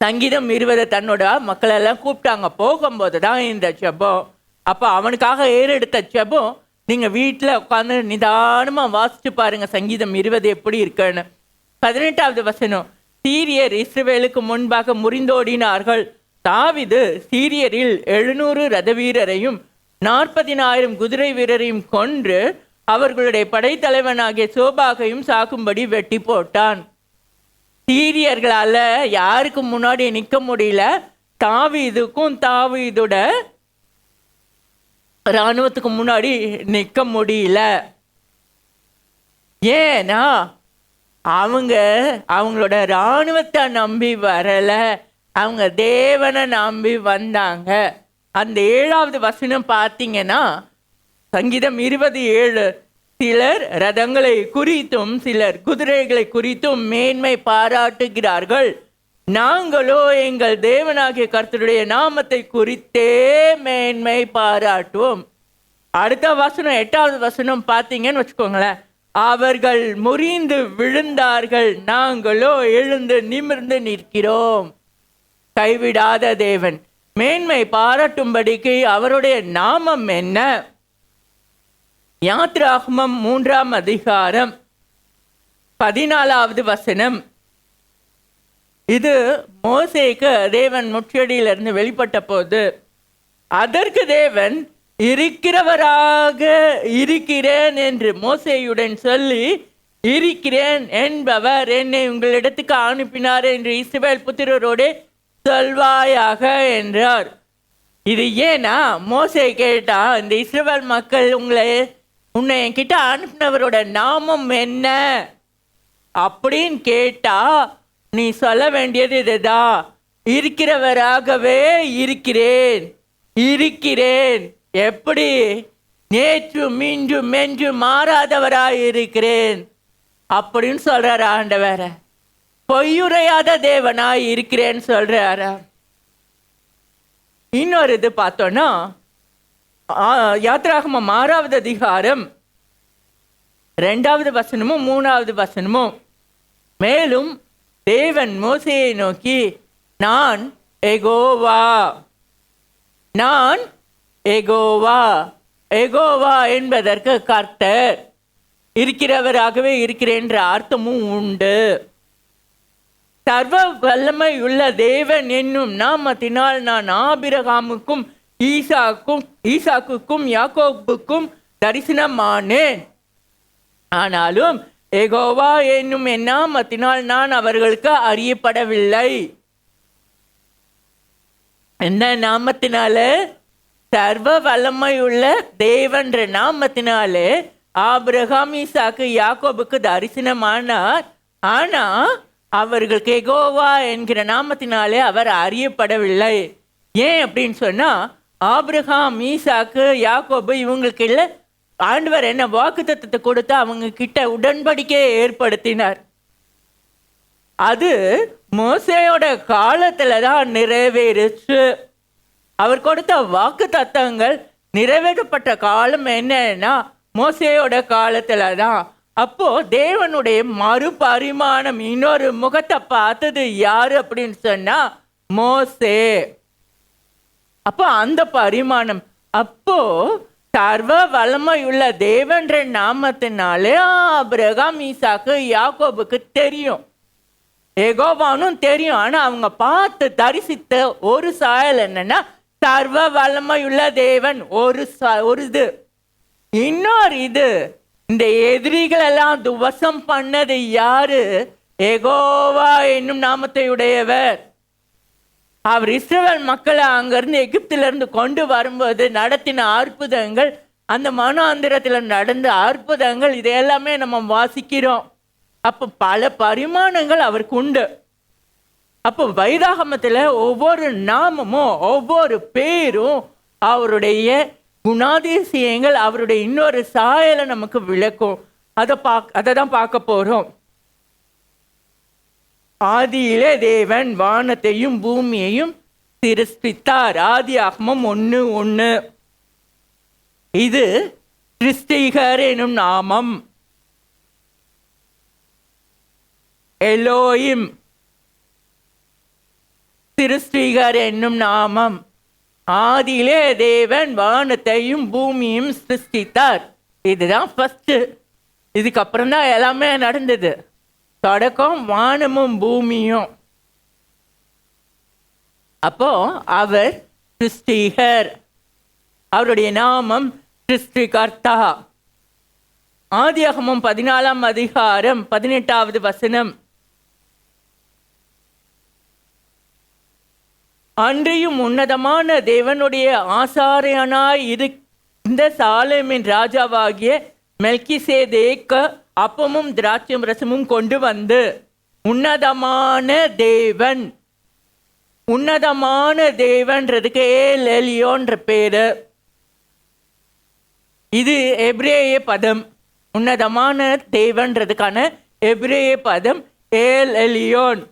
சங்கீதம் 20 தன்னோட மக்களெல்லாம் கூப்பிட்டாங்க. போகும்போது தான் இந்த ஜெபம். அப்போ அவனுக்காக ஏறெடுத்த ஜெபம் நீங்கள் வீட்டில் உட்காந்து நிதானமாக வாசிச்சு பாருங்கள் சங்கீதம் 20 எப்படி இருக்குன்னு. 18வது வசனம். சீரியர் இஸ்ரவேலுக்கு முன்பாக முறிந்தோடினார்கள். தாவீது சீரியரில் 700 ரத வீரரையும் 40,000 குதிரை வீரரையும் கொன்று அவர்களுடைய படைத்தலைவனாகிய சோபாகையும் சாக்கும்படி வெட்டி போட்டான். சீரியர்களால் யாருக்கு முன்னாடி நிற்க முடியல, தாவீதுக்கும் தாவீதோட இராணுவத்துக்கு முன்னாடி நிற்க முடியல. ஏன்னா அவங்களோட இராணுவத்தை நம்பி வரலை, அவங்க தேவனை நம்பி வந்தாங்க. அந்த 7வது வசனம் பார்த்தீங்கன்னா சங்கீதம் 27. சிலர் ரதங்களை குறித்தும் சிலர் குதிரைகளை குறித்தும் மேன்மை பாராட்டுகிறார்கள். நாங்களோ எங்கள் தேவனாகிய கர்த்தருடைய நாமத்தை குறித்தே மேன்மை பாராட்டுவோம். அடுத்த வசனம் 8வது வசனம் பார்த்தீங்கன்னு வச்சுக்கோங்களேன். அவர்கள் முறிந்து விழுந்தார்கள், நாங்களோ எழுந்து நிமிர்ந்து நிற்கிறோம். கைவிடாத தேவன் மேன்மை பாராட்டும்படிக்கு அவருடைய நாமம் என்ன? யாத்ராகமம் 3ஆம் அதிகாரம் 14வது வசனம். இது மோசேக்கு தேவன் முச்செடியிலிருந்து வெளிப்பட்ட போது, அதற்கு தேவன் இருக்கிறவராக இருக்கிறேன் என்று மோசேயுடன் சொல்லி, இருக்கிறேன் என்பவர் என்னை உங்களிடத்துக்கு அனுப்பினார் என்று இஸ்ரவேல் புத்திரரோடு சொல்வாயாக என்றார். இது ஏன்னா மோசே கேட்டா, இந்த இஸ்ரவேல் மக்கள் உன்னை என்கிட்ட அனுப்பினவரோட நாமம் என்ன அப்படின்னு கேட்டா நீ சொல்ல வேண்டியது இதுதான், இருக்கிறவராகவே இருக்கிறேன். இருக்கிறேன் எப்படி? நேற்றும் இன்றும் என்றும் மாறாதவராய் இருக்கிறேன் அப்படின்னு சொல்றாரு ஆண்டவர. பொய்யுரையாத தேவனாய் இருக்கிறேன்னு சொல்றாரா. இன்னொரு இது பார்த்தோன்னா யாத்ராகமம் 6வது அதிகாரம் 2வது வசனமும் 3வது வசனமும். மேலும் தேவன் மோசேயை நோக்கி, நான் எகோவா எகோவா என்பதற்கு கர்த்தர், இருக்கிறவராகவே இருக்கிறேன் என்ற அர்த்தமும் உண்டு. சர்வ வல்லமை உள்ள தேவன் என்னும் நாமத்தினால் நான் ஆபிரகாமுக்கும் ஈசாக்குக்கும் யாக்கோபுக்கும் தரிசனமானேன். ஆனாலும் எகோவா என்னும் என் நாமத்தினால் நான் அவர்களுக்கு அறியப்படவில்லை. என்ன நாமத்தினால? சர்வ வல்லமை உள்ள தேவன்ற நாமத்தினாலே ஆபிரகாம் ஈசாக்கு யாக்கோபுக்கு தரிசனமானார். ஆனா அவர்களுக்கு எகோவா என்கிற நாமத்தினாலே அவர் அறியப்படவில்லை. ஏன் அப்படின்னு சொன்னா, ஆபிரகாம் ஈசாக்கு யாக்கோபு இவங்களுக்கு இல்லை ஆண்டவர் என்ன வாக்குத்தத்தத்தை கொடுத்து அவங்க கிட்ட உடன்படிக்கையை ஏற்படுத்தினார். அது மோசேயோட காலத்துல தான் நிறைவேறுச்சு. அவர் கொடுத்த வாக்கு தத்தங்கள் நிறைவேற்றப்பட்ட காலம் என்னன்னா மோசேயோட காலத்துல தான். அப்போ தேவனுடைய மறுபரிமாணம், இன்னொரு முகத்தை பார்த்தது யாரு அப்படின்னு சொன்னா மோசே. அப்போ அந்த பரிமாணம், அப்போ சர்வ வல்லமையுள்ள தேவன்ற நாமத்தினாலே ஆபிரகாம் ஈசாக்கு யாக்கோபுக்கு தெரியும், எகோவானும் தெரியும். ஆனா அவங்க பார்த்து தரிசித்த ஒரு சாயல் என்னன்னா சர்வ வல்லமையுள்ள தேவன் ஒரு இது. இன்னொரு இது, இந்த எதிரிகள் எல்லாம் துவசம் பண்ணது யாரு? எகோவா என்னும் நாமத்தை உடையவர். அவர் இஸ்ரவேல் மக்களை அங்கிருந்து எகிப்திலிருந்து கொண்டு வரும்போது நடத்தின அற்புதங்கள், அந்த மனாந்திரத்தில் நடந்த அற்புதங்கள், இது எல்லாமே நம்ம வாசிக்கிறோம். அப்போ பல பரிமாணங்கள் அவருக்கு உண்டு. அப்போ வேதாகமத்தில் ஒவ்வொரு நாமமும் ஒவ்வொரு பேரும் அவருடைய குணாதிசயங்கள், அவருடைய இன்னொரு சாயலை நமக்கு விளக்கும். அதை தான் பார்க்க போறோம். ஆதியிலே தேவன் வானத்தையும் பூமியையும் சிருஷ்டித்தார். ஆதியாகமம் 1:1. இது சிருஷ்டிகர் எனும் நாமம். எலோயிம், சிருஷ்டிகர் என்னும் நாமம். ஆதியிலே தேவன் வானத்தையும் பூமியையும் சிருஷ்டித்தார். இதுதான் ஃபர்ஸ்ட். இதுக்கப்புறம் தான் எல்லாமே நடந்தது. தொடக்கம் வானமும் பூமியும். அப்போ அவர் சிருஷ்டிகர், அவருடைய நாமம் சிருஷ்டிகர்த்தா. ஆதியாகமம் 14ஆம் அதிகாரம் 18வது வசனம். அன்றியும் உன்னதமான தேவனுடைய ஆசாரியனாய் இருந்த சாலேமின் ராஜாவாகிய மெல்கிசேதேக்க அப்பமும் திராட்சை ரசமும் கொண்டு வந்து, உன்னதமான தேவன், உன்னதமான தேவன்றதுக்கு ஏல் எலியோன்ற பேரு. இது எபிரேய பதம். உன்னதமான தேவன்றதுக்கான எபிரேய பதம் ஏல் எலியோன்.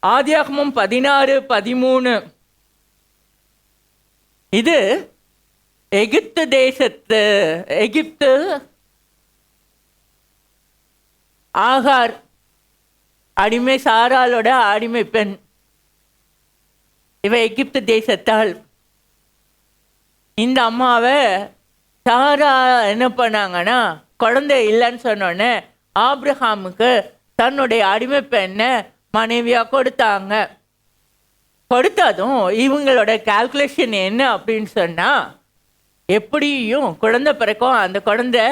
ஆதியாகமம் 16:13. இது எகிப்து தேசத்து, எகிப்து ஆகார் அடிமை, சாராளோட அடிமை பெண். இவ எகிப்து தேசத்தால். இந்த அம்மாவை சாரா என்ன பண்ணாங்கன்னா, குழந்தை இல்லைன்னு சொன்னோன்னே ஆபிரகாமுக்கு தன்னுடைய அடிமை பெண்ணை மனைவியா கொடுத்தாங்க. கொடுத்ததும் இவங்களோட கால்குலேஷன் என்ன அப்படின்னு சொன்னா, எப்படியும் குழந்தை பிறக்கும், அந்த குழந்தை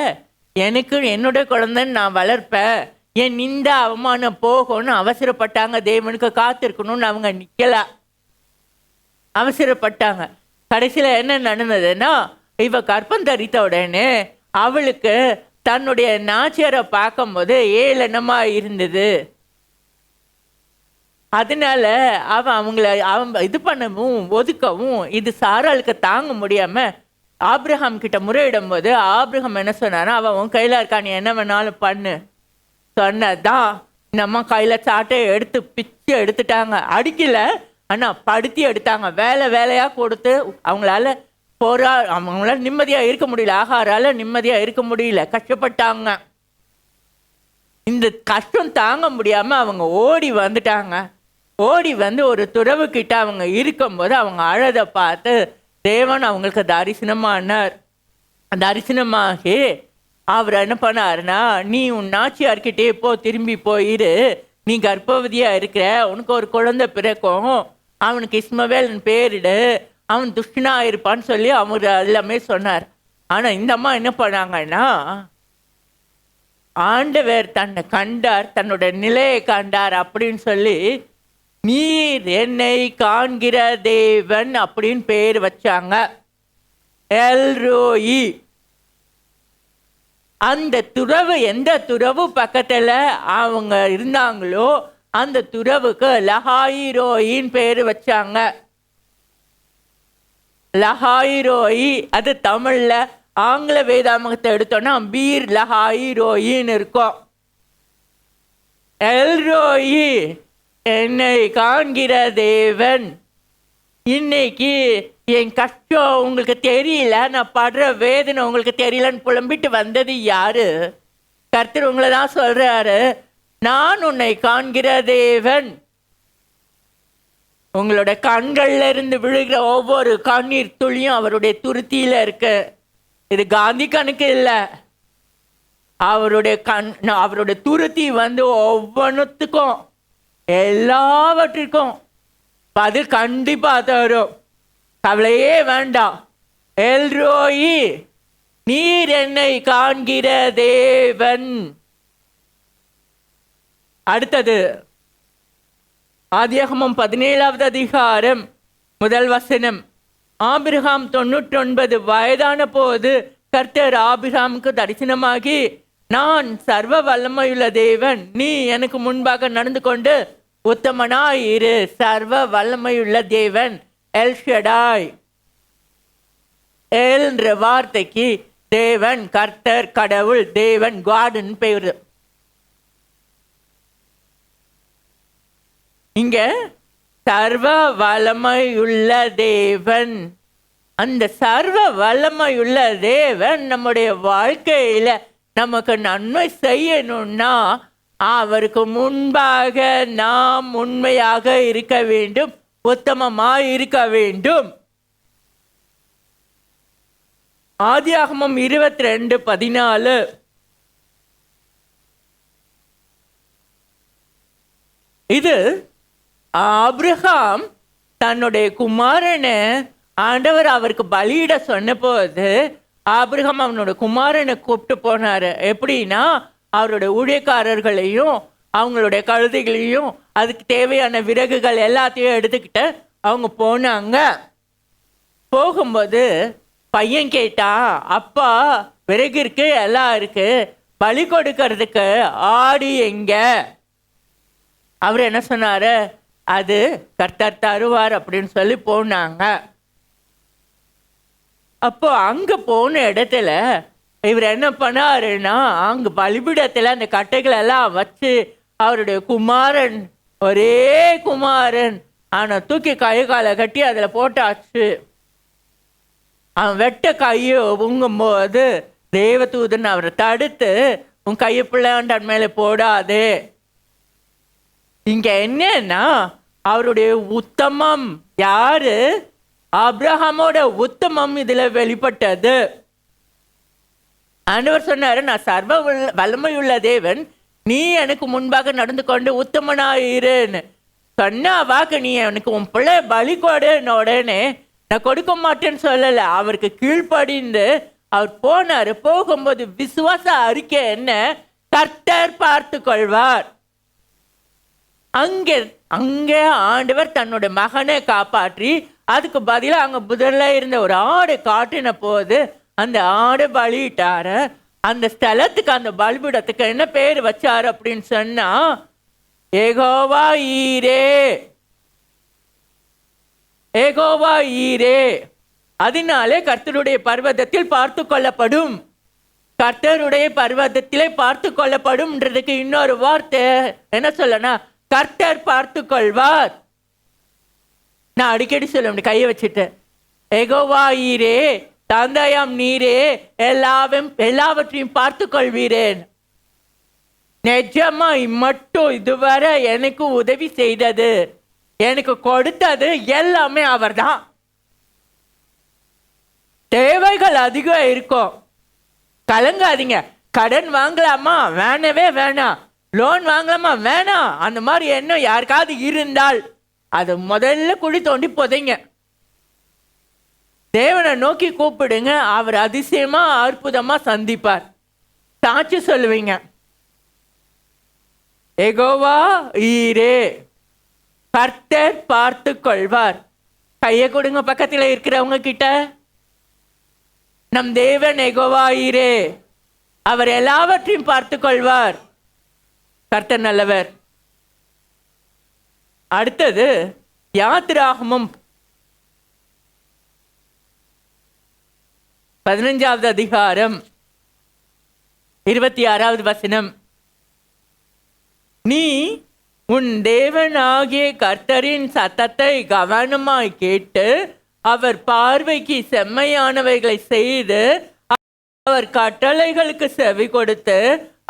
எனக்கு என்னுடைய குழந்தைன்னு நான் வளர்ப்பேன், என் இந்த அவமானம் போகும்னு அவசரப்பட்டாங்க. தேவனுக்கு காத்திருக்கணும்னு அவங்க நிக்கல, அவசரப்பட்டாங்க. கடைசியில் என்ன நடந்ததுன்னா, இவ கற்பம் தரித்த உடனே அவளுக்கு தன்னுடைய நாச்சியாரை பார்க்கும்போது ஏளனமா இருந்தது. அதனால அவங்கள இது பண்ணவும் ஒதுக்கவும் இது சாராளுக்கு தாங்க முடியாம ஆபிரகாம் கிட்ட முறையிடும் போது ஆபிரகாம் என்ன சொன்னான்னா, அவன் கையில இருக்கா, நீ என்ன வேணாலும் பண்ணு சொன்னதான். நம்ம கையில சாட்டை எடுத்து பிச்சு எடுத்துட்டாங்க. அடிக்கல, ஆனா படுத்தி எடுத்தாங்க. வேலையா கொடுத்து அவங்களால அவங்களால நிம்மதியா இருக்க முடியல, ஆகாரால நிம்மதியா இருக்க முடியல, கஷ்டப்பட்டாங்க. இந்த கஷ்டம் தாங்க முடியாம அவங்க ஓடி வந்துட்டாங்க. ஓடி வந்து ஒரு துறவு கிட்ட அவங்க இருக்கும்போது அவங்க அழதை பார்த்து தேவன் அவங்களுக்கு தரிசனமானார். தரிசனமாகி அவர் என்ன பண்ணாருன்னா, நீ உன் நாச்சியார்கிட்டே போ, திரும்பி போயிரு, நீ கர்ப்பவதியா இருக்கிற, உனக்கு ஒரு குழந்தை பிறக்கும், அவனுக்கு இஸ்மவேல்னு பேரிடு, அவன் துஷ்டனா இருப்பான்னு சொல்லி அவர் எல்லாமே சொன்னார். ஆனால் இந்த அம்மா என்ன பண்ணாங்கன்னா, ஆண்டவர் தன்னை கண்டார், தன்னோட நிலையை கண்டார் அப்படின்னு சொல்லி நீர் என்னை காண்கிற தேவன் அப்படின்னு பேர் வச்சாங்க. எல்ரோயி. அந்த துறவு, எந்த துறவு பக்கத்தில் அவங்க இருந்தாங்களோ அந்த துறவுக்கு லஹாயிரோயின்னு பேர் வச்சாங்க. லஹாயிரோயி, அது தமிழ்ல ஆங்கில வேதாமகத்தை எடுத்தோன்னா பீர் லஹாயிரோயின்னு இருக்கும். எல்ரோயி, என்னை காண்கிற தேவன். இன்னைக்கு என் கஷ்டம் உங்களுக்கு தெரியல, நான் படுற வேதனை உங்களுக்கு தெரியலன்னு புலம்பிட்டு வந்தது யாரு? கர்த்தர் உங்களை தான் சொல்றாரு, நான் உன்னை காண்கிற தேவன். உங்களோட கண்கள்ல இருந்து விழுகிற ஒவ்வொரு கண்ணீர் துளியும் அவருடைய துருத்தியில இருக்கு. இது காந்தி கணக்கு இல்லை. அவருடைய துருத்தி ஒவ்வொன்றுத்துக்கும் எல்லாவற்றிற்கும் பதில் கண்டிப்பா தரும். கவலையே வேண்டாம். எல்ரோயி, நீர் என்னை காண்கிற தேவன். அடுத்தது ஆதியாகமம் 17வது அதிகாரம் 1 வசனம். ஆபிரகாம் 99 வயதான போது கர்த்தர் ஆபிரகாமுக்கு தரிசனமாகி, நான் சர்வ வல்லமையுள்ள தேவன், நீ எனக்கு முன்பாக நடந்து கொண்டு உத்தமனாய் இரு. சர்வ வல்லமையுள்ள தேவன் எல்ஷடாய். என்ற வார்த்தைக்கு தேவன், கர்த்தர், கடவுள், தேவன், காட்னு பேரு. இங்க சர்வ வல்லமையுள்ள தேவன். அந்த சர்வ வல்லமையுள்ள தேவன் நம்முடைய வாழ்க்கையில நமக்கு நன்மை செய்யணும்னா அவருக்கு முன்பாக நாம் உண்மையாக இருக்க வேண்டும், உத்தமமாய் இருக்க வேண்டும். ஆதியாகமம் 22:14. இது ஆபிரகாம் தன்னுடைய குமாரனை ஆண்டவர் அவருக்கு பலியிட சொன்ன போது ஆபிரகாம் அவனோட குமாரனை கூப்பிட்டு போனாரு. எப்படின்னா, அவருடைய ஊழியக்காரர்களையும் அவங்களுடைய கழுதைகளையும் அதுக்கு தேவையான விறகுகள் எல்லாத்தையும் எடுத்துக்கிட்டு அவங்க போனாங்க. போகும்போது பையன் கேட்டா, அப்பா விறகு இருக்கு, எல்லாம் இருக்கு, பலி கொடுக்கறதுக்கு ஆடு எங்க? அவர் என்ன சொன்னாரு, அது கர்த்தர் தருவார் அப்படின்னு சொல்லி போனாங்க. அப்போ அங்க போன இடத்துல இவர் என்ன பண்ணாருன்னா, அங்க பலிபீடத்துல அந்த கட்டைகள் எல்லாம் வச்சு அவருடைய குமாரன், ஒரே குமாரன், ஆனா தூக்கி கை காலை கட்டி அதுல போட்டாச்சு. அவன் வெட்ட கையை உங்கும் போது தேவதூதன் அவரை தடுத்து, உன் கையை பிள்ளையாண்டான் மேல போடாது. இங்க என்னன்னா, அவருடைய உத்தமம் யாரு? ஆபிரகாமோட உத்தமம் இதுல வெளிப்பட்டது. ஆண்டவர் சொன்னாரு, நான் சர்வ வல்லமையுள்ள தேவன், நீ எனக்கு முன்பாக நடந்து கொண்டு உத்தமனாயிருன்னு சொன்னா வாக்கு, நீ எனக்கு உன் பிள்ளை பலி கொடுன்னு உடனே நான் கொடுக்க மாட்டேன்னு சொல்லல. அவருக்கு கீழ்ப்படிந்து அவர் போனாரு. போகும்போது விசுவாச அறிக்கை என்ன? கர்த்தர் பார்த்து கொள்வார். அங்கே ஆண்டவர் தன்னுடைய மகனை காப்பாற்றி அதுக்கு பதிலாக அங்கே புதர்ல இருந்த ஒரு ஆடு காட்டின போது அந்த ஆடு பலியிட்டாரு. அந்த ஸ்தலத்துக்கு, அந்த பலிபீடத்துக்கு என்ன பேர் வச்சாரு அப்படின்னு சொன்னா, யெகோவா ஈரே. யெகோவா ஈரே. அதனாலே கர்த்தருடைய பர்வதத்தில் பார்த்து கொள்ளப்படும். கர்த்தருடைய பர்வதத்திலே பார்த்து கொள்ளப்படும்ன்றதுக்கு இன்னொரு வார்த்தை என்ன சொல்லனா, கர்த்தர் பார்த்து கொள்வார். நான் அடிக்கடி சொல்ல கையை வச்சுட்டு, யெகோவா ஈரே, தந்தையாம் நீரே, எல்லாவற்றையும் பார்த்து கொள்வீரேன். நிஜமா மட்டும் இதுவரை எனக்கு உதவி செய்தது, எனக்கு கொடுத்தது எல்லாமே அவர்தான். தேவ தேவைகள் அதிகம் இருக்கும். கலங்காதீங்க. கடன் வாங்கலாமா? வேணவே வேணாம். லோன் வாங்கலாமா? வேணாம். அந்த மாதிரி எண்ணம் யாருக்காவது இருந்தால் அது முதல்ல குழி தோண்டி புதைங்க. தேவனை நோக்கி கூப்பிடுங்க. அவர் அதிசயமா அற்புதமா சந்திப்பார். சாட்சி சொல்லுவீங்க. யெகோவா ஈரே, கர்த்தர் பார்த்து கொள்வார். கையை கொடுங்க பக்கத்தில் இருக்கிறவங்க கிட்ட. நம் தேவன் யெகோவா ஈரே, அவர் எல்லாவற்றையும் பார்த்து கொள்வார். கர்த்தர் நல்லவர். அடுத்தது யாத்திராகமம் 15வது அதிகாரம் 26வது வசனம். நீ உன் தேவனாகிய கர்த்தரின் சத்தத்தை கவனமாய் கேட்டு அவர் பார்வைக்கு செம்மையானவைகளை செய்து அவர் கட்டளைகளுக்கு செவி கொடுத்து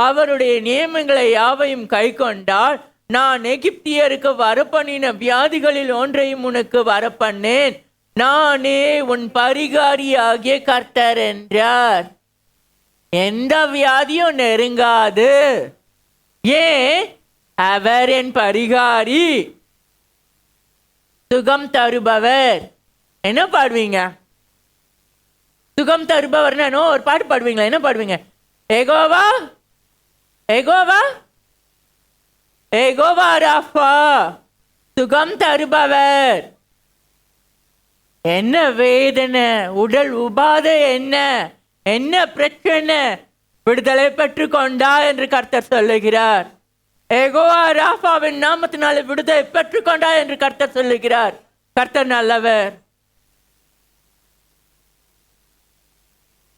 அவருடைய நியமங்களை யாவையும் கை கொண்டால் நான் எகிப்தியருக்கு வரப்பண்ணின வியாதிகளில் ஒன்றையும் உனக்கு வரப்பண்ணேன். நானே உன் பரிகாரியாகிய கர்த்தர் என்றார். எந்த வியாதியும் நெருங்காது. ஏன்? அவர் என் பரிகாரி, சுகம் தருபவர். என்ன பாடுவீங்க? சுகம் தருபவர்னா ஒரு பாட்டு பாடுவீங்களா? என்ன பாடுவீங்க? யெகோவா யெகோவா யெகோவா ராஃபா, சுகம் தருபவர். என்ன வேதனை, உடல் உபாதை, என்ன என்ன பிரச்சனை, விடுதலை பெற்று கொண்டா என்று கர்த்தர் சொல்லுகிறார். யெகோவா ராஃபாவின் நாமத்தினால விடுதலை பெற்று கொண்டா என்று கர்த்தர் சொல்லுகிறார். கர்த்தர் நல்லவர்.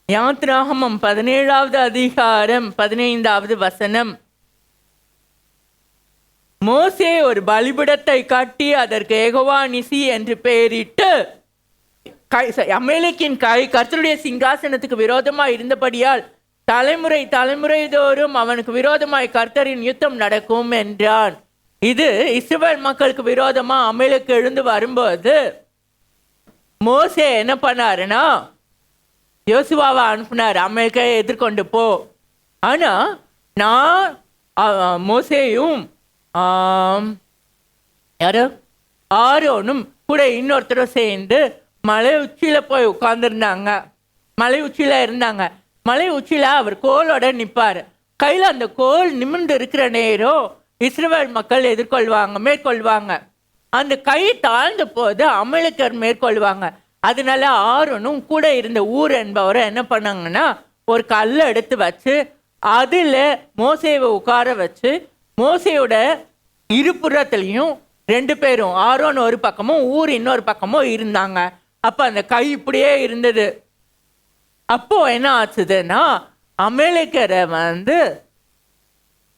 யாத்திராகமம் 17வது அதிகாரம் 15வது வசனம். மோசே ஒரு பலிபீடத்தை கட்டி அதற்கு யெகோவா நிசி என்று பெயரிட்டு, அமலேக்கின் கை கர்த்தருடைய சிங்காசனத்துக்கு விரோதமாய் இருந்தபடியால் தலைமுறை தலைமுறை தோறும் அவனுக்கு விரோதமாய் கர்த்தரின் யுத்தம் நடக்கும் என்றான். இது இஸ்ரவேல் மக்களுக்கு விரோதமா அமலேக்கு எழுந்து வரும்போது மோசே என்ன பண்ணாருன்னா யோசுவாவை அனுப்பினார், அமலேக்கை எதிர்கொண்டு போ. ஆனா நான் மோசேயும் யாரோ ஆரோனும் கூட இன்னொருத்தரும் சேர்ந்து மலை உச்சியில போய் உட்கார்ந்துருந்தாங்க. மலை உச்சியில இருந்தாங்க. மலை உச்சியில அவர் கோலோட நிற்பார். கையில் அந்த கோல் நிமிர்ந்து இருக்கிற நேரம் இஸ்ரவேல் மக்கள் மேற்கொள்வாங்க. அந்த கை தாழ்ந்த போது அமலேக்கர் மேற்கொள்வாங்க. அதனால ஆரோனும் கூட இருந்த ஊர் என்பவரை என்ன பண்ணாங்கன்னா ஒரு கல்லை எடுத்து வச்சு அதில் மோசேவை உட்கார வச்சு மோசையோட இருபுறத்துலையும் 2 பேரும், ஆரோன் ஒரு பக்கமும் ஊர் இன்னொரு பக்கமும் இருந்தாங்க. அப்போ அந்த கை இப்படியே இருந்தது. அப்போ என்ன ஆச்சுதுன்னா அமலேக்கரை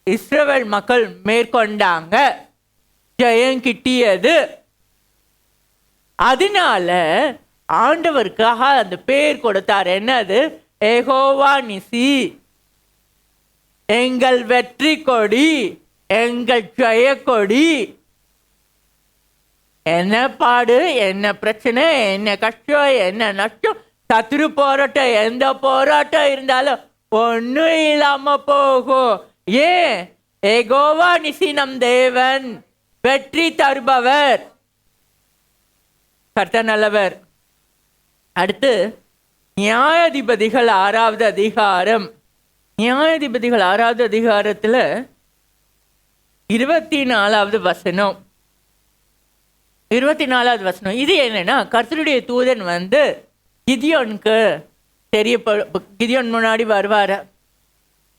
இஸ்ரவேல் மக்கள் மேற்கொண்டாங்க. ஜெயம் கிட்டியது. அதனால ஆண்டவருக்காக அந்த பேர் கொடுத்தார். என்னது? யெகோவா நிசி, எங்கள் வெற்றி கொடி, எங்கள் ஜெய கொடி. என்ன பாடு, என்ன பிரச்சனை, என்ன கஷ்டம், என்ன நஷ்டம், சத்துரு போராட்டம், எந்த போராட்டம் இருந்தாலும் ஒன்றும் இல்லாம போகும். ஏன்? யெகோவா நிசி நம் தேவன், வெற்றி தருபவர். கர்த்தர் நல்லவர். அடுத்து நியாயாதிபதிகள் 6வது அதிகாரம். நியாயாதிபதிகள் 6வது அதிகாரத்தில் 24வது வசனம். 24வது வசனம். இது என்னன்னா கர்த்தருடைய தூதன் கிதியோனுக்கு கிதியோன் முன்னாடி வருவார்.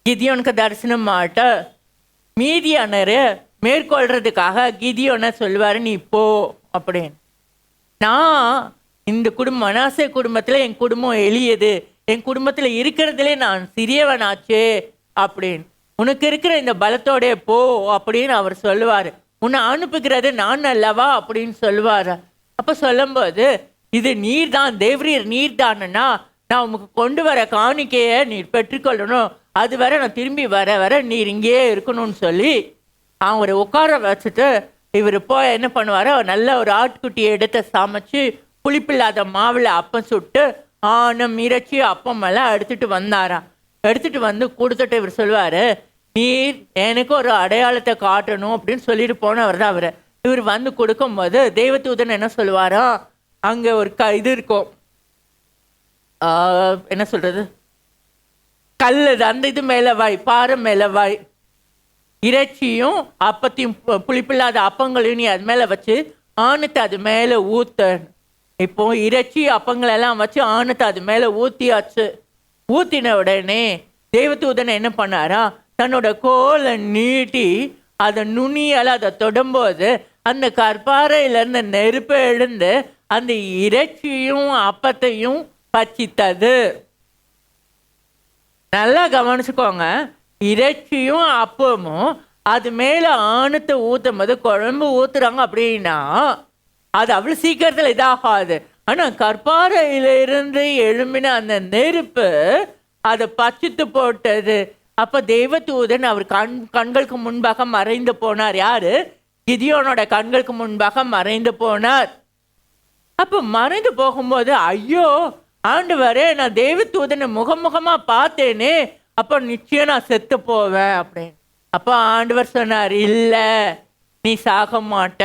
கிதியோனுக்கு தரிசனம் மாட்ட மீதியானரை மேற்கொள்றதுக்காக கிதியோனை சொல்லுவார், நீ போ அப்படின்னு. நான் இந்த மனாசே குடும்பத்தில் என் குடும்பம் எளியது, என் குடும்பத்தில் இருக்கிறதுலே நான் சிறியவனாச்சே அப்படின்னு, உனக்கு இருக்கிற இந்த பலத்தோட போ அப்படின்னு அவர் சொல்லுவார். உன்னை அனுப்புகிறது நான் அல்லவா அப்படின்னு சொல்லுவார். அப்போ சொல்லும்போது இது நீர் தான் தேவரீர், நீர் தானா, நான் உனக்கு கொண்டு வர காணிக்கையை நீர் பெற்றுக்கொள்ளணும், அது வரை நான் திரும்பி வர நீர் இங்கேயே இருக்கணும்னு சொல்லி அவரை உட்கார வச்சுட்டு இவர் போய் என்ன பண்ணுவார், நல்ல ஒரு ஆட்டுக்குட்டியை எடுத்து சமைச்சு புளிப்பில்லாத மாவில் அப்பம் சுட்டு ஆனம் இறைச்சி அப்பம் எல்லாம் எடுத்துட்டு வந்தாராம். எடுத்துட்டு வந்து கொடுத்துட்டு இவர் சொல்லுவார், நீர் எனக்கு ஒரு அடையாளத்தை காட்டணும் அப்படின்னு சொல்லிட்டு போனவர் தான் அவர். இவர் வந்து கொடுக்கும்போது தெய்வதூதன் என்ன சொல்லுவாரா, அங்கே ஒரு இது இருக்கும், என்ன சொல்கிறது, கல், அந்த இது மேலே வாய், பாறை மேலே வாய், இறைச்சியும் அப்பத்தையும் புளிப்பில்லாத அப்பங்களையும் நீ அது மேலே வச்சு ஆணத்தை அது மேலே ஊத்த. இப்போ இறைச்சி அப்பங்களெல்லாம் வச்சு ஆணத்தை அது மேலே ஊற்றியாச்சு. ஊற்றின உடனே தெய்வதூதன் என்ன பண்ணாரா, தன்னோட கோலை நீட்டி அதை நுனியால் அதை தொடும்போது அந்த கற்பாறையிலேருந்து நெருப்பு எழுந்து அந்த இறைச்சியும் அப்பத்தையும் பச்சித்தது. நல்லா கவனிச்சுக்கோங்க, இறைச்சியும் அப்பமும் அது மேலே ஆணத்தை ஊற்றும் போது, குழம்பு ஊற்றுறாங்க அப்படின்னா அது அவ்வளோ சீக்கிரத்தில் இதாகாது. ஆனால் கற்பாறையிலிருந்து எழும்பின அந்த நெருப்பு அதை பச்சித்து போட்டது. அப்போ தெய்வதூதன் அவர் கண்களுக்கு முன்பாக மறைந்து போனார். யாரு? கிதியோனோட கண்களுக்கு முன்பாக மறைந்து போனார். அப்போ மறைந்து போகும்போது, ஐயோ ஆண்டவரே, நான் தெய்வதூதனை முகமுகமாக பார்த்தேனே, அப்போ நிச்சயம் நான் செத்து போவேன் அப்படின்னு. அப்போ ஆண்டவர் சொன்னார், இல்லை, நீ சாக மாட்ட,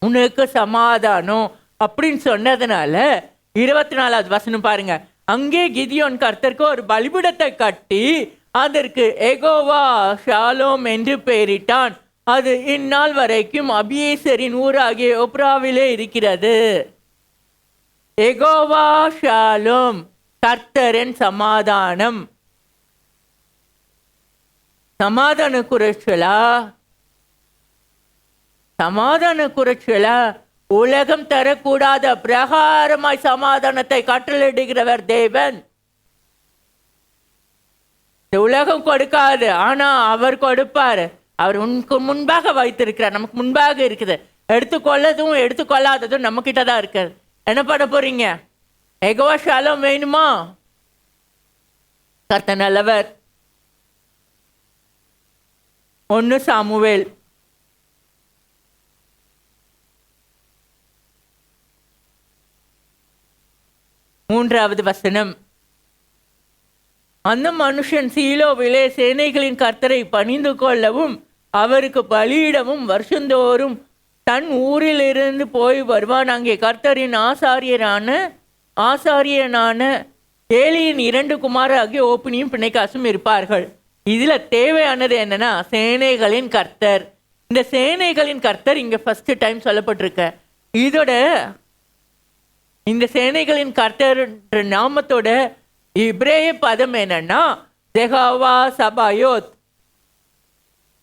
உனக்கு சமாதானம் அப்படின்னு சொன்னதுனால 24வது வசனம் பாருங்க. அங்கே கிதியோன் கர்த்தருக்கு ஒரு பலிபீடத்தை கட்டி அதற்கு எகோவா ஷாலோம் என்று பெயரிட்டான். அது இந்நாள் வரைக்கும் அபியேசரின் ஊராகிய ஒப்ராவிலே இருக்கிறது. எகோவா ஷாலோம், கர்த்தரின் சமாதானம். சமாதான குறைச்சலா? சமாதான குறைச்சலா? உலகம் தரக்கூடாத பிரகாரமாய் சமாதானத்தை கட்டளையிடுகிறவர் தேவன். உலகம் கொடுக்காது, ஆனா அவர் கொடுப்பார். அவர் உனக்கு முன்பாக வைத்திருக்கிறார், நமக்கு முன்பாக இருக்குது. எடுத்துக்கொள்ளதும் எடுத்துக்கொள்ளாததும் நம்ம கிட்ட தான் இருக்கு. என்ன பண்ண போறீங்க? எகோவா ஷாலோம் வேணுமா? கர்த்தர் நல்லவர். 1 சாமுவேல் 3வது வசனம். அந்த மனுஷன் சீலோவிலே சேனைகளின் கர்த்தரை பணிந்து கொள்ளவும் அவருக்கு பலியிடவும் வருஷந்தோறும் தன் ஊரிலிருந்து போய் வருவான். அங்கே கர்த்தரின் ஆசாரியனான ஏலியின் 2 குமாரராகிய ஓப்பினியும் பிணைக்காசும் இருப்பார்கள். இதில் தேவையானது என்னன்னா, சேனைகளின் கர்த்தர். இந்த சேனைகளின் கர்த்தர் இங்கே ஃபர்ஸ்ட் டைம் சொல்லப்பட்டிருக்க. இதோட இந்த சேனைகளின் கர்த்தர் நாமத்தோட இப்ரேய பதம் என்னன்னா ஜெகோவா சபாயோத்.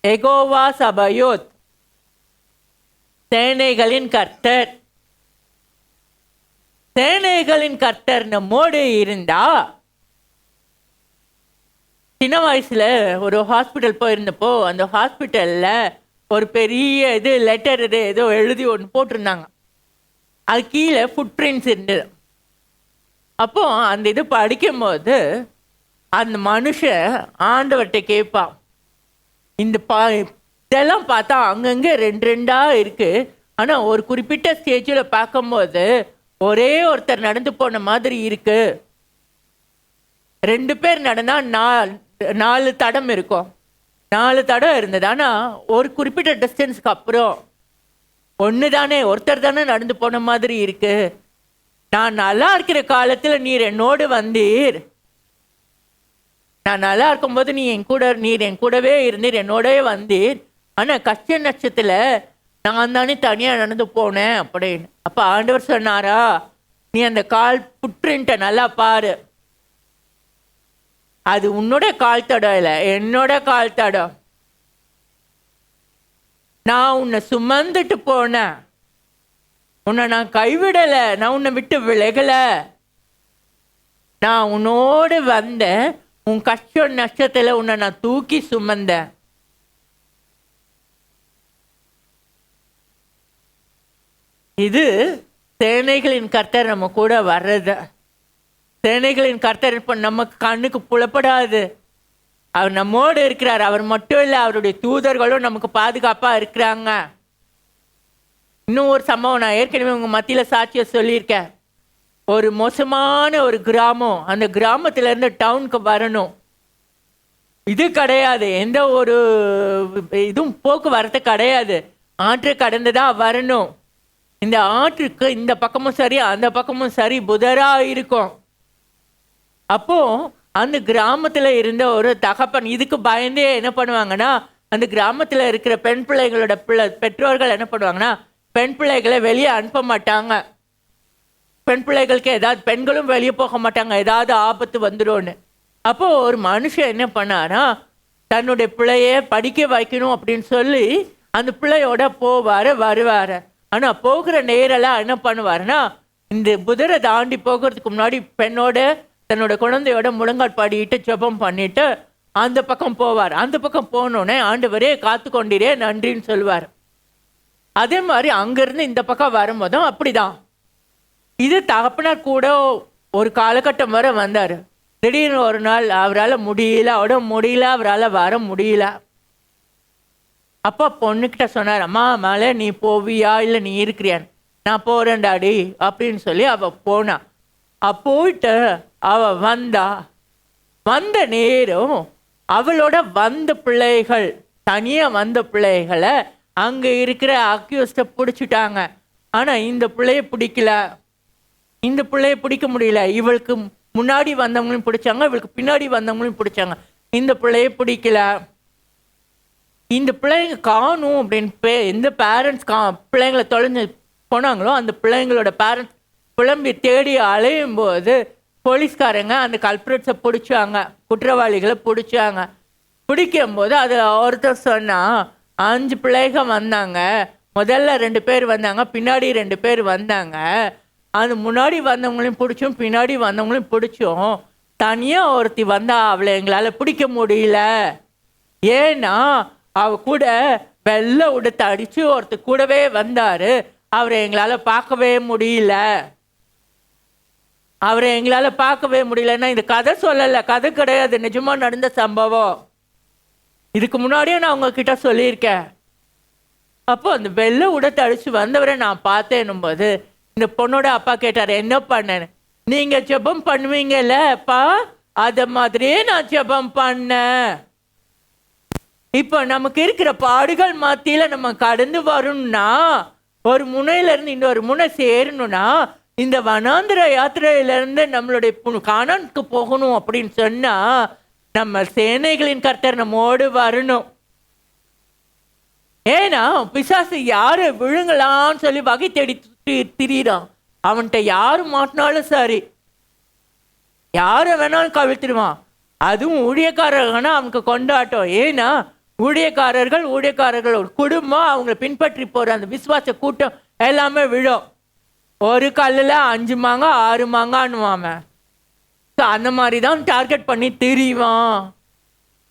எகோவா சபாயோத், சேனைகளின் கர்த்தர். சேனைகளின் கர்த்தர் நம்மோடு இருந்தா, சின்ன வயசுல ஒரு ஹாஸ்பிட்டல் போயிருந்தப்போ அந்த ஹாஸ்பிட்டல்ல ஒரு பெரிய லெட்டர் ஏதோ எழுதி ஒன்று போட்டிருந்தாங்க. அது கீழே ஃபுட் பிரிண்ட்ஸ் இருந்தது. அப்போ அந்த இது படிக்கும்போது அந்த மனுஷன் ஆண்டவர்கிட்ட கேட்பான், இதெல்லாம் பார்த்தா அங்கங்கே 2 இருக்கு, ஆனால் ஒரு குறிப்பிட்ட ஸ்டேஜில் பார்க்கும்போது ஒரே ஒருத்தர் நடந்து போன மாதிரி இருக்கு. 2 பேர் நடந்தா 4 தடம் இருக்கும். 4 தடம் இருந்தது, ஆனால் ஒரு குறிப்பிட்ட டிஸ்டன்ஸுக்கு அப்புறம் ஒன்று தானே, ஒருத்தர் தானே நடந்து போன மாதிரி இருக்கு. நான் நல்லா இருக்கிற காலத்தில் நீர் என்னோடு வந்தீர், நான் நல்லா இருக்கும்போது நீர் என் கூடவே இருந்தீர், என்னோடவே வந்தீர். ஆனால் கஷ்ட நட்சத்தில் நான் தானே தனியாக நடந்து போனேன் அப்படின்னு. அப்போ ஆண்டவர் சொன்னாரா, நீ அந்த கால் ஃபுட்பிரிண்ட்டை நல்லா பாரு, அது உன்னோட கால் தடம் இல்லை, என்னோட கால் தடம். நான் உன்னை சுமந்துட்டு போனேன், உன்னை நான் கைவிடலை, நான் உன்னை விட்டு விலகலை, நான் உன்னோடு வந்தேன், உன் கஷ்ட நஷ்டத்தில் உன்னை நான் தூக்கி சுமந்தேன். இது சேனைகளின் கர்த்தர் நம்ம கூட வர்றது. சேனைகளின் கர்த்தர் இப்போ நமக்கு கண்ணுக்கு புலப்படாது, அவர் நம்மோடு இருக்கிறார். அவர் மட்டும் இல்லை, அவருடைய தூதர்களும் நமக்கு பாதுகாப்பாக இருக்கிறாங்க. இன்னும் ஒரு சம்பவம் நான் ஏற்கனவே உங்கள் மத்தியில் சாட்சியை சொல்லியிருக்கேன். ஒரு மோசமான ஒரு கிராமம், அந்த கிராமத்துல இருந்து டவுனுக்கு வரணும். இது கிடையாது, எந்த ஒரு இதுவும் போக்குவரத்து கிடையாது, ஆற்று கடந்துதான் வரணும். இந்த ஆற்றுக்கு இந்த பக்கமும் சரி அந்த பக்கமும் சரி புதரா இருக்கும். அப்போ அந்த கிராமத்துல இருந்த ஒரு தகப்பன் இதுக்கு பயந்தே என்ன பண்ணுவாங்கன்னா, அந்த கிராமத்துல இருக்கிற பெண் பிள்ளைகளோட பெற்றோர்கள் என்ன பண்ணுவாங்கன்னா, பெண் பிள்ளைகளை வெளியே அனுப்ப மாட்டாங்க. பெண் பிள்ளைகளுக்கு ஏதாவது, பெண்களும் வெளியே போக மாட்டாங்க, ஏதாவது ஆபத்து வந்துடும்னு. அப்போ ஒரு மனுஷன் என்ன பண்ணாரா, தன்னுடைய பிள்ளைய படிக்க வைக்கணும் அப்படின்னு சொல்லி அந்த பிள்ளையோட போவாரு வருவாரு. ஆனா போகிற நேரெல்லாம் என்ன பண்ணுவாருன்னா, இந்த புதரை தாண்டி போகிறதுக்கு முன்னாடி பெண்ணோட தன்னோட குழந்தையோட முழங்கால் பாடிட்டு ஜெபம் பண்ணிட்டு அந்த பக்கம் போவார். அந்த பக்கம் போனோடனே ஆண்டவரே காத்து கொண்டிரே நன்றின்னு சொல்லுவார். அதே மாதிரி அங்கிருந்து இந்த பக்கம் வரும்போதும் அப்படிதான். இது தகப்பனார் கூட ஒரு காலகட்டம் வரை வந்தார். திடீர்னு ஒரு நாள் அவரால் முடியல, அவரால் வர முடியல. அப்பா பொண்ணுக்கிட்ட சொன்னார், அம்மா மேலே நீ போவியா இல்லை நீ இருக்கிறியான்னு. நான் போகிறேன் டாடி அப்படின்னு சொல்லி அவள் போனா. போயிட்டு அவள் வந்த நேரம் அவளோட வந்த பிள்ளைகள், தனியாக வந்த பிள்ளைகளை அங்கே இருக்கிற அக்யூஸ்டை பிடிச்சிட்டாங்க. ஆனால் இந்த பிள்ளைய பிடிக்கல, இந்த பிள்ளைய பிடிக்க முடியல. இவளுக்கு முன்னாடி வந்தவங்களையும் பிடிச்சாங்க, இவளுக்கு பின்னாடி வந்தவங்களையும் பிடிச்சாங்க, இந்த பிள்ளைய பிடிக்கல. இந்த பிள்ளைங்க காணும் அப்படின்னு எந்த பேரண்ட்ஸ் பிள்ளைங்களை தொலைஞ்சு போனாங்களோ அந்த பிள்ளைங்களோட பேரண்ட்ஸ் புலம்பி தேடி அலையும் போது போலீஸ்காரங்க அந்த கல்பிரட்ஸை பிடிச்சாங்க, குற்றவாளிகளை பிடிச்சாங்க. பிடிக்கும் போது அது ஒருத்தர் சொன்னால் 5 பிள்ளைங்க வந்தாங்க, முதல்ல 2 பேர் வந்தாங்க, பின்னாடி 2 பேர் வந்தாங்க. அது முன்னாடி வந்தவங்களையும் பிடிச்சோம், பின்னாடி வந்தவங்களையும் பிடிச்சோம். தனியாக ஒருத்தி வந்தா அவளை எங்களால் பிடிக்க முடியல. ஏன்னா அவ கூட வெள்ளை உடுத்து அடித்து ஒருத்தர் கூடவே வந்தார், அவரை எங்களால் பார்க்கவே முடியல. முடியலன்னா இந்த கதை சொல்லலை, கதை கிடையாது, நிஜமாக நடந்த சம்பவம். இதுக்கு முன்னாடியே நான் உங்ககிட்ட சொல்லியிருக்கேன். அப்போ அந்த வெள்ளை உடுத்து அடித்து வந்தவரை நான் பார்த்தேன்னும் போது இந்த பொண்ணோட அப்பா கேட்டார், என்ன பண்ணேன்னு. நீங்கள் ஜெபம் பண்ணுவீங்கல்லப்பா, அதை மாதிரியே நான் ஜெபம் பண்ணேன். இப்போ நமக்கு இருக்கிற பாடுகள் மத்தியில் நம்ம கடந்து வரணும்னா, ஒரு முனையிலேருந்து இன்னொரு முனை சேரணும்னா, இந்த வனாந்திர யாத்திரையிலேருந்து நம்மளுடைய கானானுக்கு போகணும் அப்படின்னு சொன்னால் நம்ம சேனைகளின் கர்த்தர் நம்மோடு வரணும். ஏன்னா பிசாசு யாரு விழுங்கலான்னு சொல்லி வகை தேடி திரியிறான். அவன்கிட்ட யாரு மாட்டினாலும் சரி, யாரை வேணாலும் கவிழ்த்திடுவான். அதுவும் ஊழியக்காரர்கள்னா அவனுக்கு கொண்டாட்டம். ஏன்னா ஊழியக்காரர்களோட குடும்பம் அவங்களை பின்பற்றி போகிற அந்த விசுவாச கூட்டம் எல்லாமே விழும். ஒரு கல்லில் 5 மாங்காய் 6 மாங்கான்னுவாம. அந்த மாதிரி தான் டார்கெட் பண்ணி தெரியுவான்.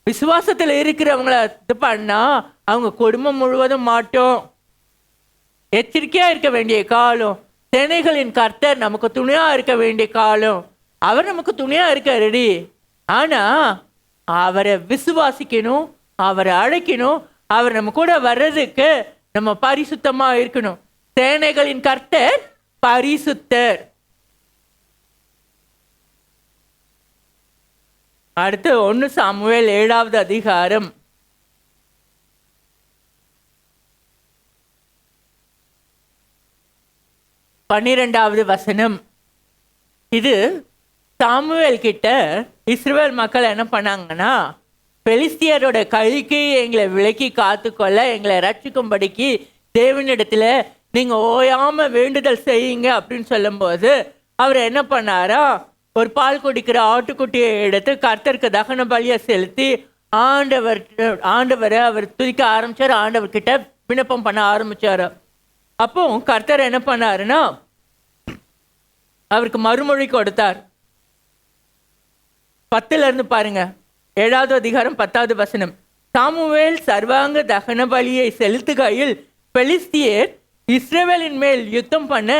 விசுவாசத்தில் இருக்கிறவங்கள இது பண்ணால் அவங்க குடும்பம் முழுவதும் மாட்டோம். எச்சரிக்கையாக இருக்க வேண்டிய காலம். சேனைகளின் கர்த்தர் நமக்கு துணையாக இருக்க வேண்டிய காலம். அவர் நமக்கு துணையாக இருக்க ரெடி. ஆனால் அவரை விசுவாசிக்கணும், அவரை அழைக்கணும். அவர் நம்ம கூட வர்றதுக்கு நம்ம பரிசுத்தமாக இருக்கணும். சேனைகளின் கர்த்தர் பரிசுத்தர். அடுத்து 1 சாமுவேல் 7வது அதிகாரம் 12வது வசனம். இது சாமுவேல் கிட்ட இஸ்ரவேல் மக்கள் என்ன பண்ணாங்கன்னா, பெலிஸ்தியரோட கைக்கு எங்களை விலக்கி காத்துக்கொள்ள எங்களை ரட்சிக்கும்படிக்கு தேவனிடத்துல நீங்க ஓயாம வேண்டுதல் செய்யுங்க அப்படின்னு சொல்லும்போது அவர் என்ன பண்ணாரா, ஒரு பால் குடிக்கிற ஆட்டுக்குட்டியை எடுத்து கர்த்தருக்கு தகன பலியை செலுத்தி ஆண்டவரை அவர் துதிக்க ஆரம்பிச்சார். ஆண்டவர்கிட்ட விண்ணப்பம் பண்ண ஆரம்பிச்சாரு. அப்போ கர்த்தர் என்ன பண்ணாருன்னா அவருக்கு மறுமொழி கொடுத்தார். 10ல பாருங்க, 7வது அதிகாரம் 10வது வசனம். சாமுவேல் சர்வாங்க தகன பலியை செலுத்துகையில் பெலிஸ்தியர் இஸ்ரவேலின் மேல் யுத்தம் பண்ண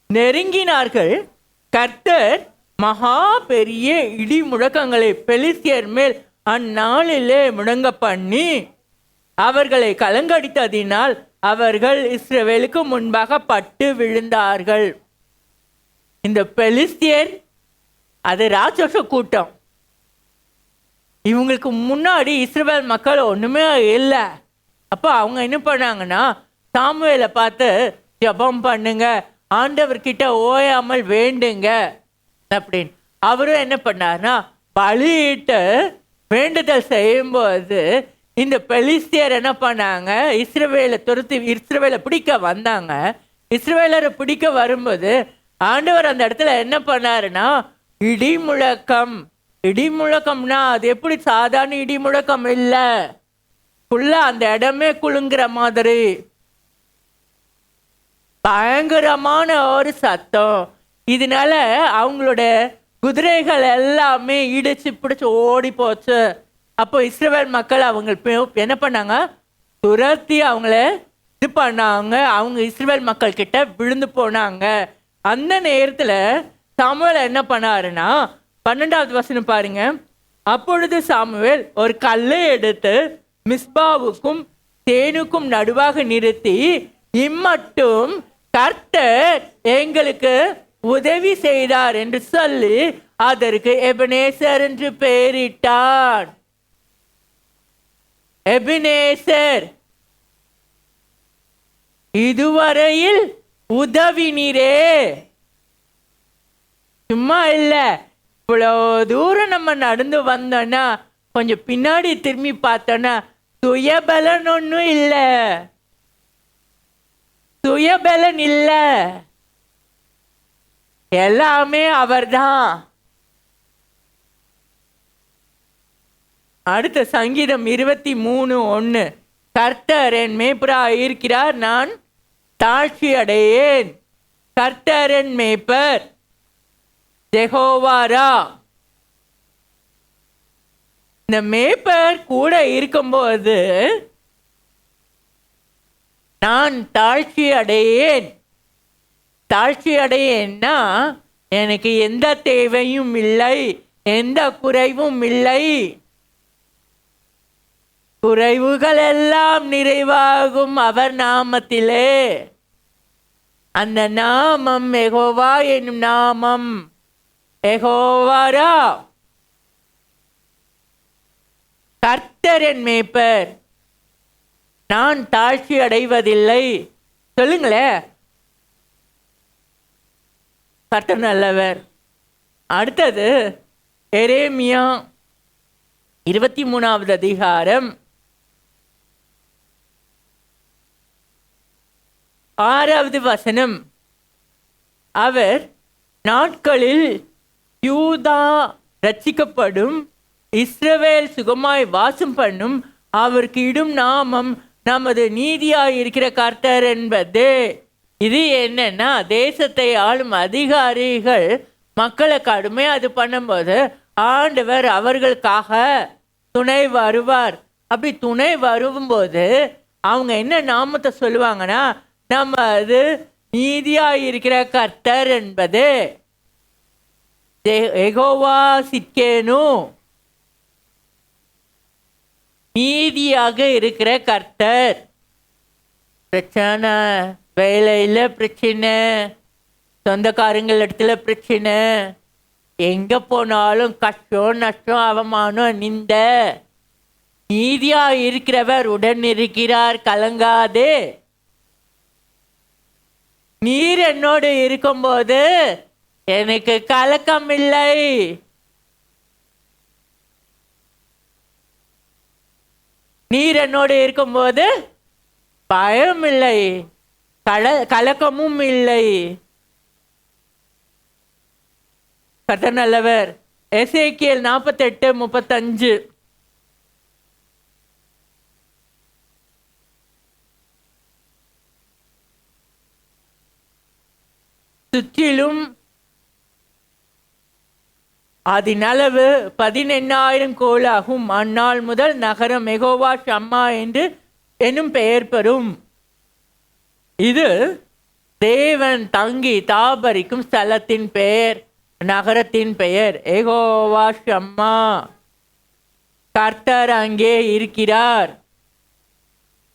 நெருங்கினார்கள். கர்த்தர் மகா பெரிய இடி முழக்கங்களை பெலிஸ்தியர் மேல் அந்நாளிலே முழங்க பண்ணி அவர்களை கலங்கடித்ததினால் அவர்கள் இஸ்ரவேலுக்கு முன்பாக பட்டு விழுந்தார்கள். இந்த பெலிஸ்தியர் அது ராட்சச கூட்டம். இவங்களுக்கு முன்னாடி இஸ்ரவேல் மக்கள் ஒன்றுமே இல்லை. அப்போ அவங்க என்ன பண்ணாங்கன்னா, சாமுவேலை பார்த்து ஜெபம் பண்ணுங்க, ஆண்டவர்கிட்ட ஓயாமல் வேண்டுங்க அப்படின்னு. அவரும் என்ன பண்ணார்னா, பலியிட்டு வேண்டுதல் செய்யும்போது இந்த பெலிஸ்தியர் என்ன பண்ணாங்க, இஸ்ரவேலை பிடிக்க வந்தாங்க. இஸ்ரவேலரை பிடிக்க வரும்போது ஆண்டவர் அந்த இடத்துல என்ன பண்ணாருன்னா, இடி முழக்கம்னா அது எப்படி சாதாரண இடி முழக்கம் இல்லை, ஃபுல்லா அந்த இடமே குலுங்குற மாதிரி பயங்கரமான ஒரு சத்தம். இதனால அவங்களோட குதிரைகள் எல்லாமே இடிச்சு பிடிச்சு ஓடி போச்சு. அப்போ இஸ்ரவேல் மக்கள் அவங்க என்ன பண்ணாங்க, துரத்தி அவங்கள இது பண்ணாங்க. அவங்க இஸ்ரவேல் மக்கள் கிட்ட விழுந்து போனாங்க. அந்த நேரத்தில் சாமுவேல் என்ன பண்ணாருன்னா, 12வது வசனம் பாருங்க. அப்பொழுது சாமுவேல் ஒரு கல்லை எடுத்து மிஸ்பாவுக்கும் தேனுக்கும் நடுவாக நிறுத்தி, இம்மட்டும் கர்த்தர் எங்களுக்கு உதவி செய்தார் என்று சொல்லி அதற்கு எபனேசர் என்று பெயரிட்டான். எபனேசர், இதுவரையில் உதவினீரே. சும்மா இல்ல, இவ்வளோ தூரம் நம்ம நடந்து வந்தோன்னா, கொஞ்சம் பின்னாடி திரும்பி பார்த்தோன்னா சுயபலன் ஒன்றும் இல்லை, சுயபலன் இல்லை, எல்லாமே அவர்தான். அடுத்த சங்கீதம் 23:1, கர்த்தர் என் மேய்ப்பராய் இருக்கிறார், நான் தாழ்ச்சி அடையேன். கர்த்தர் என் மேய்ப்பர், யெகோவா. இந்த மேய்ப்பர் கூட இருக்கும்போது நான் தாழ்ச்சி அடையேன். தாழ்ச்சி அடையேன்னா எனக்கு எந்த தேவையும் இல்லை, எந்த குறைவும் இல்லை. குறைவுகள் எல்லாம் நிறைவாகும் அவர் நாமத்திலே. அந்த நாமம் யெகோவா என்னும் நாமம். யெகோவாரா, கர்த்தர் என் மேய்ப்பர், நான் தாழ்ச்சி அடைவதில்லை. சொல்லுங்களேன், கர்த்தர் நல்லவர். அடுத்தது எரேமியா 23வது அதிகாரம் 6வது வசனம். அவர் நாட்களில் யூதா ரட்சிக்கப்படும், இஸ்ரவேல் சுகமாய் வாசம் பண்ணும், அவருக்கு இடும் நாமம் நமது நீதியாய் இருக்கிற கர்த்தர் என்பது. இது என்னன்னா, தேசத்தை ஆளும் அதிகாரிகள் மக்களை கடுமையாக அது பண்ணும்போது ஆண்டவர் அவர்களுக்காக துணை வருவார். அப்படி துணை வரும்போது அவங்க என்ன நாமத்தை சொல்லுவாங்கன்னா, நம்ம அது நீதியாய் இருக்கிற கர்த்தர் என்பது. யெகோவா சிக்கேனு, நீதியாக இருக்கிற கர்த்தர். பிரச்சனை, வேலையில் பிரச்சனை, சொந்தக்காரங்கள் இடத்துல பிரச்சனை, எங்க போனாலும் கஷ்டம் நஷ்டம் அவமானம் நிந்த, நீதியா இருக்கிறவர் உடன் இருக்கிறார், கலங்காதே. நீர் என்னோடு இருக்கும்போது எனக்கு கலக்கம் இல்லை. நீர் என்னோடு இருக்கும்போது பயம் இல்லை, கலக்கமும் இல்லை. கர்த்தர் நல்லவர். எசேக்கியேல் 48:35. சுற்றிலும் அதன் அளவு 18,000 கோலாகும். அந்நாள் முதல் நகரம் யெகோவா ஷம்மா என்று என்னும் பெயர் பெறும். இது தேவன் தங்கி தாபரிக்கும் ஸ்தலத்தின் பெயர், நகரத்தின் பெயர் யெகோவா ஷம்மா. கர்த்தர் அங்கே இருக்கிறார்,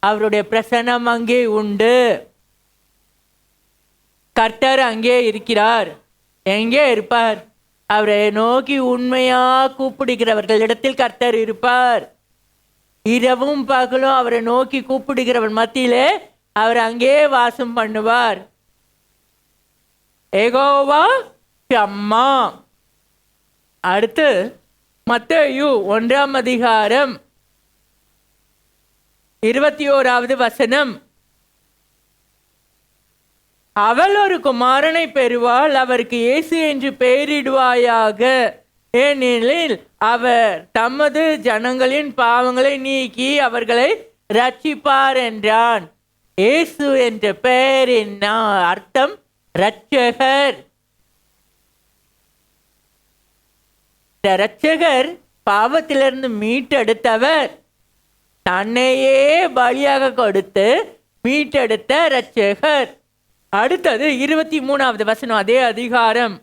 அவருடைய பிரசன்னம் அங்கே உண்டு. கர்த்தர் அங்கே இருக்கிறார். எங்கே இருப்பார்? அவரை நோக்கி உண்மையா கூப்பிடுகிறவர்களிடத்தில் கர்த்தர் இருப்பார். இரவும் பகலும் அவரை நோக்கி கூப்பிடுகிறவர் மத்தியிலே அவர் அங்கே வாசம் பண்ணுவார். யெகோவா ஷம்மா. அடுத்து மத்தேயு 1ஆம் அதிகாரம் 21வது வசனம். அவள் ஒரு குமாரனை பெறுவாள், அவருக்கு இயேசு என்று பெயரிடுவாயாக, ஏனெனில் அவர் தமது ஜனங்களின் பாவங்களை நீக்கி அவர்களை ரட்சிப்பார் என்றான். இயேசு என்ற பெயரின் அர்த்தம் இரட்சகர். இந்த இரட்சகர் பாவத்திலிருந்து மீட்டெடுத்தவர், தன்னையே பலியாக கொடுத்து மீட்டெடுத்த இரட்சகர். அடுத்தது 23வது வசனம், அதே அதிகாரம்.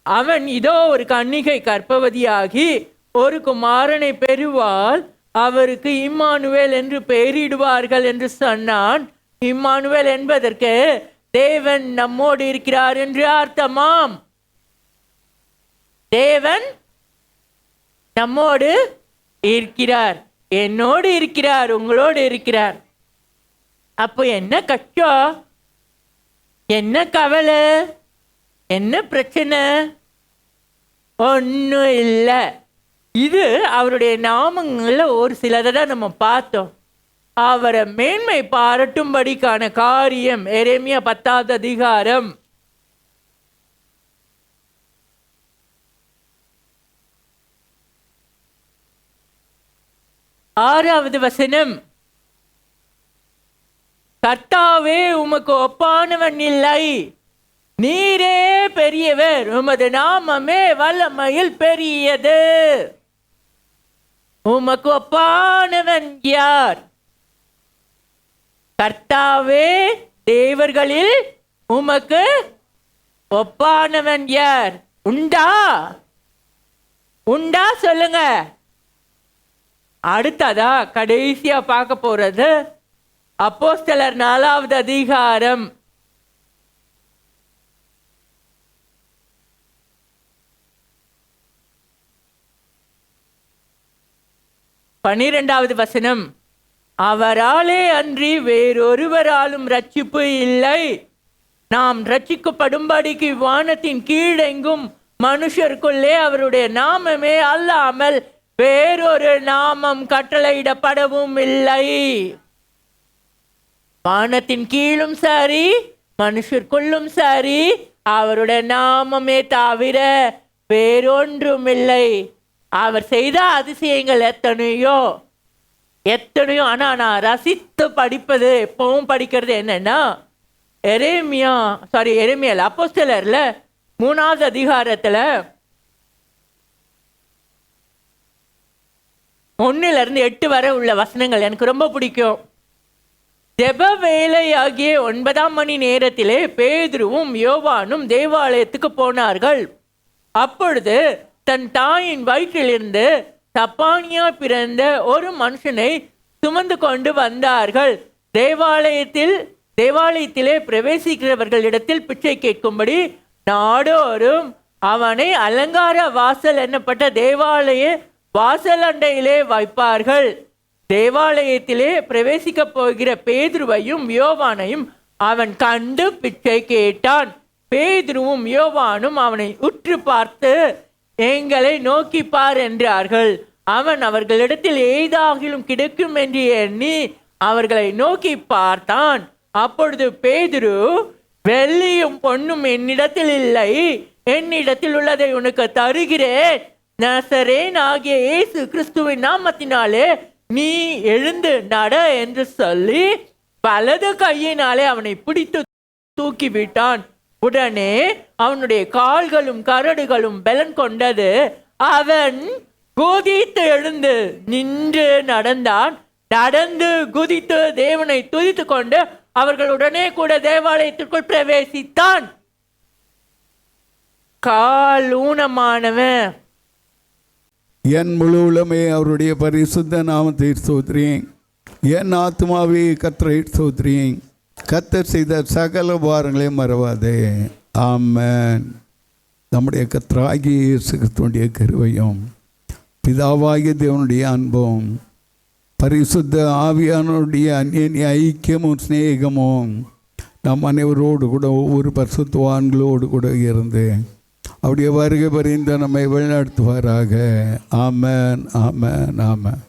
அவன் இதோ ஒரு கன்னிகை கர்ப்பவதியாகி ஒரு குமாரனை பெறுவாள், அவருக்கு இம்மானுவேல் என்று பெயரிடுவார்கள் என்று சொன்னான். இம்மானுவேல் என்பதற்கு தேவன் நம்மோடு இருக்கிறார் என்று அர்த்தமாம். தேவன் நம்மோடு இருக்கிறார், என்னோடு இருக்கிறார், உங்களோடு இருக்கிறார். அப்போ என்ன கஷ்டம், என்ன கவலை, என்ன பிரச்சனை? ஒன்றும் இல்லை. இது அவருடைய நாமங்களில் ஒரு சிலதை தான் நம்ம பார்த்தோம். அவரை மேன்மை பாராட்டும்படிக்கான காரியம் எரேமியா 10வது அதிகாரம் 6வது வசனம். கர்த்தாவே உமக்கு ஒப்பானவன் இல்லை, நீரே பெரியவர், உமது நாமமே வல்லமையில் பெரியது. உமக்கு ஒப்பானவன் யார்? கர்த்தாவே, தேவர்களில் உமக்கு ஒப்பானவன் யார்? உண்டா? உண்டா சொல்லுங்க. அடுத்ததா கடைசியா பார்க்க போறது அப்போஸ்தலர் 4வது அதிகாரம் 12வது வசனம். அவராலே அன்றி வேறொருவராலும் ரட்சிப்பு இல்லை, நாம் ரட்சிக்கப்படும்படிக்கு வானத்தின் கீழெங்கும் மனுஷருக்குள்ளே அவருடைய நாமமே அல்லாமல் வேறொரு நாமம் கட்டளையிடப்படவும் இல்லை. வானத்தின் கீழும் சரி, மனுஷருக்குள்ளும் சரி, அவருடைய நாமமே தவிர வேறொன்றும் இல்லை. அவர் செய்த அதிசயங்கள் எத்தனையோ. ஆனா நான் ரசித்து படிப்பது, எப்பவும் படிக்கிறது என்னன்னா, எரேமியால அப்போஸ்தலர்ல 3வது அதிகாரத்துல 1-8 வரை உள்ள வசனங்கள் எனக்கு ரொம்ப பிடிக்கும். ஜெப வேலையாகிய 9ஆம் மணி நேரத்திலே பேதுருவும் யோவானும் தேவாலயத்துக்கு போனார்கள். அப்பொழுது தன் தாயின் வயிற்றிலிருந்து தப்பானியா பிறந்த ஒரு மனுஷனை சுமந்து கொண்டு வந்தார்கள். தேவாலயத்திலே பிரவேசிக்கிறவர்களிடத்தில் பிச்சை கேட்கும்படி நாடோறும் அவனை அலங்கார வாசல் என்னப்பட்ட தேவாலய வாசல் அண்டையிலே வைப்பார்கள். தேவாலயத்திலே பிரவேசிக்க போகிற பேதுருவையும் யோவானையும் அவன் கண்டு பிச்சை கேட்டான். பேதுருவும் யோவானும் அவனை உற்று பார்த்து, எங்களை நோக்கி பார் என்றார்கள். அவன் அவர்களிடத்தில் ஏதாகிலும் கிடைக்கும் என்று எண்ணி அவர்களை நோக்கி பார்த்தான். அப்பொழுது பேதுரு, வெள்ளியும் பொன்னும் என்னிடத்தில் இல்லை, என்னிடத்தில் உள்ளதை உனக்கு தருகிறேன், நசரேன் ஆகிய இயேசு கிறிஸ்துவின் நாமத்தினாலே நீ எழுந்து நட என்று சொல்லி வலது கையினாலே அவனை பிடித்து தூக்கிவிட்டான். உடனே அவனுடைய கால்களும் கரடுகளும் பலன் கொண்டது. அவன் குதித்து எழுந்து நின்று நடந்தான். நடந்து குதித்து தேவனை துதித்து கொண்டு அவர்களுடனே கூட தேவாலயத்திற்குள் பிரவேசித்தான். கால் ஊனமானவன், என் முழு உலமே அவருடைய பரிசுத்த நாமத்தை ஸ்தோத்திரியும், என் ஆத்மாவே கர்த்தரை ஸ்தோத்திரியும், கர்த்தர் செய்த சகல உபகாரங்களையும் மறவாதே. ஆமென். நம்முடைய கர்த்தராகிய இயேசு கிறிஸ்துவினுடைய கிருபையும் பிதாவாகிய தேவனுடைய அன்பும் பரிசுத்த ஆவியானுடைய அந்நிய ஐக்கியமும் சிநேகமும் நம் அனைவரோடு கூட ஒவ்வொரு பரிசுத்தவான்களோடு கூட இருந்து அவருடைய வருகை பரிந்து நம்மை வழிநடத்துவாராக. ஆமென், ஆமென், ஆமென்.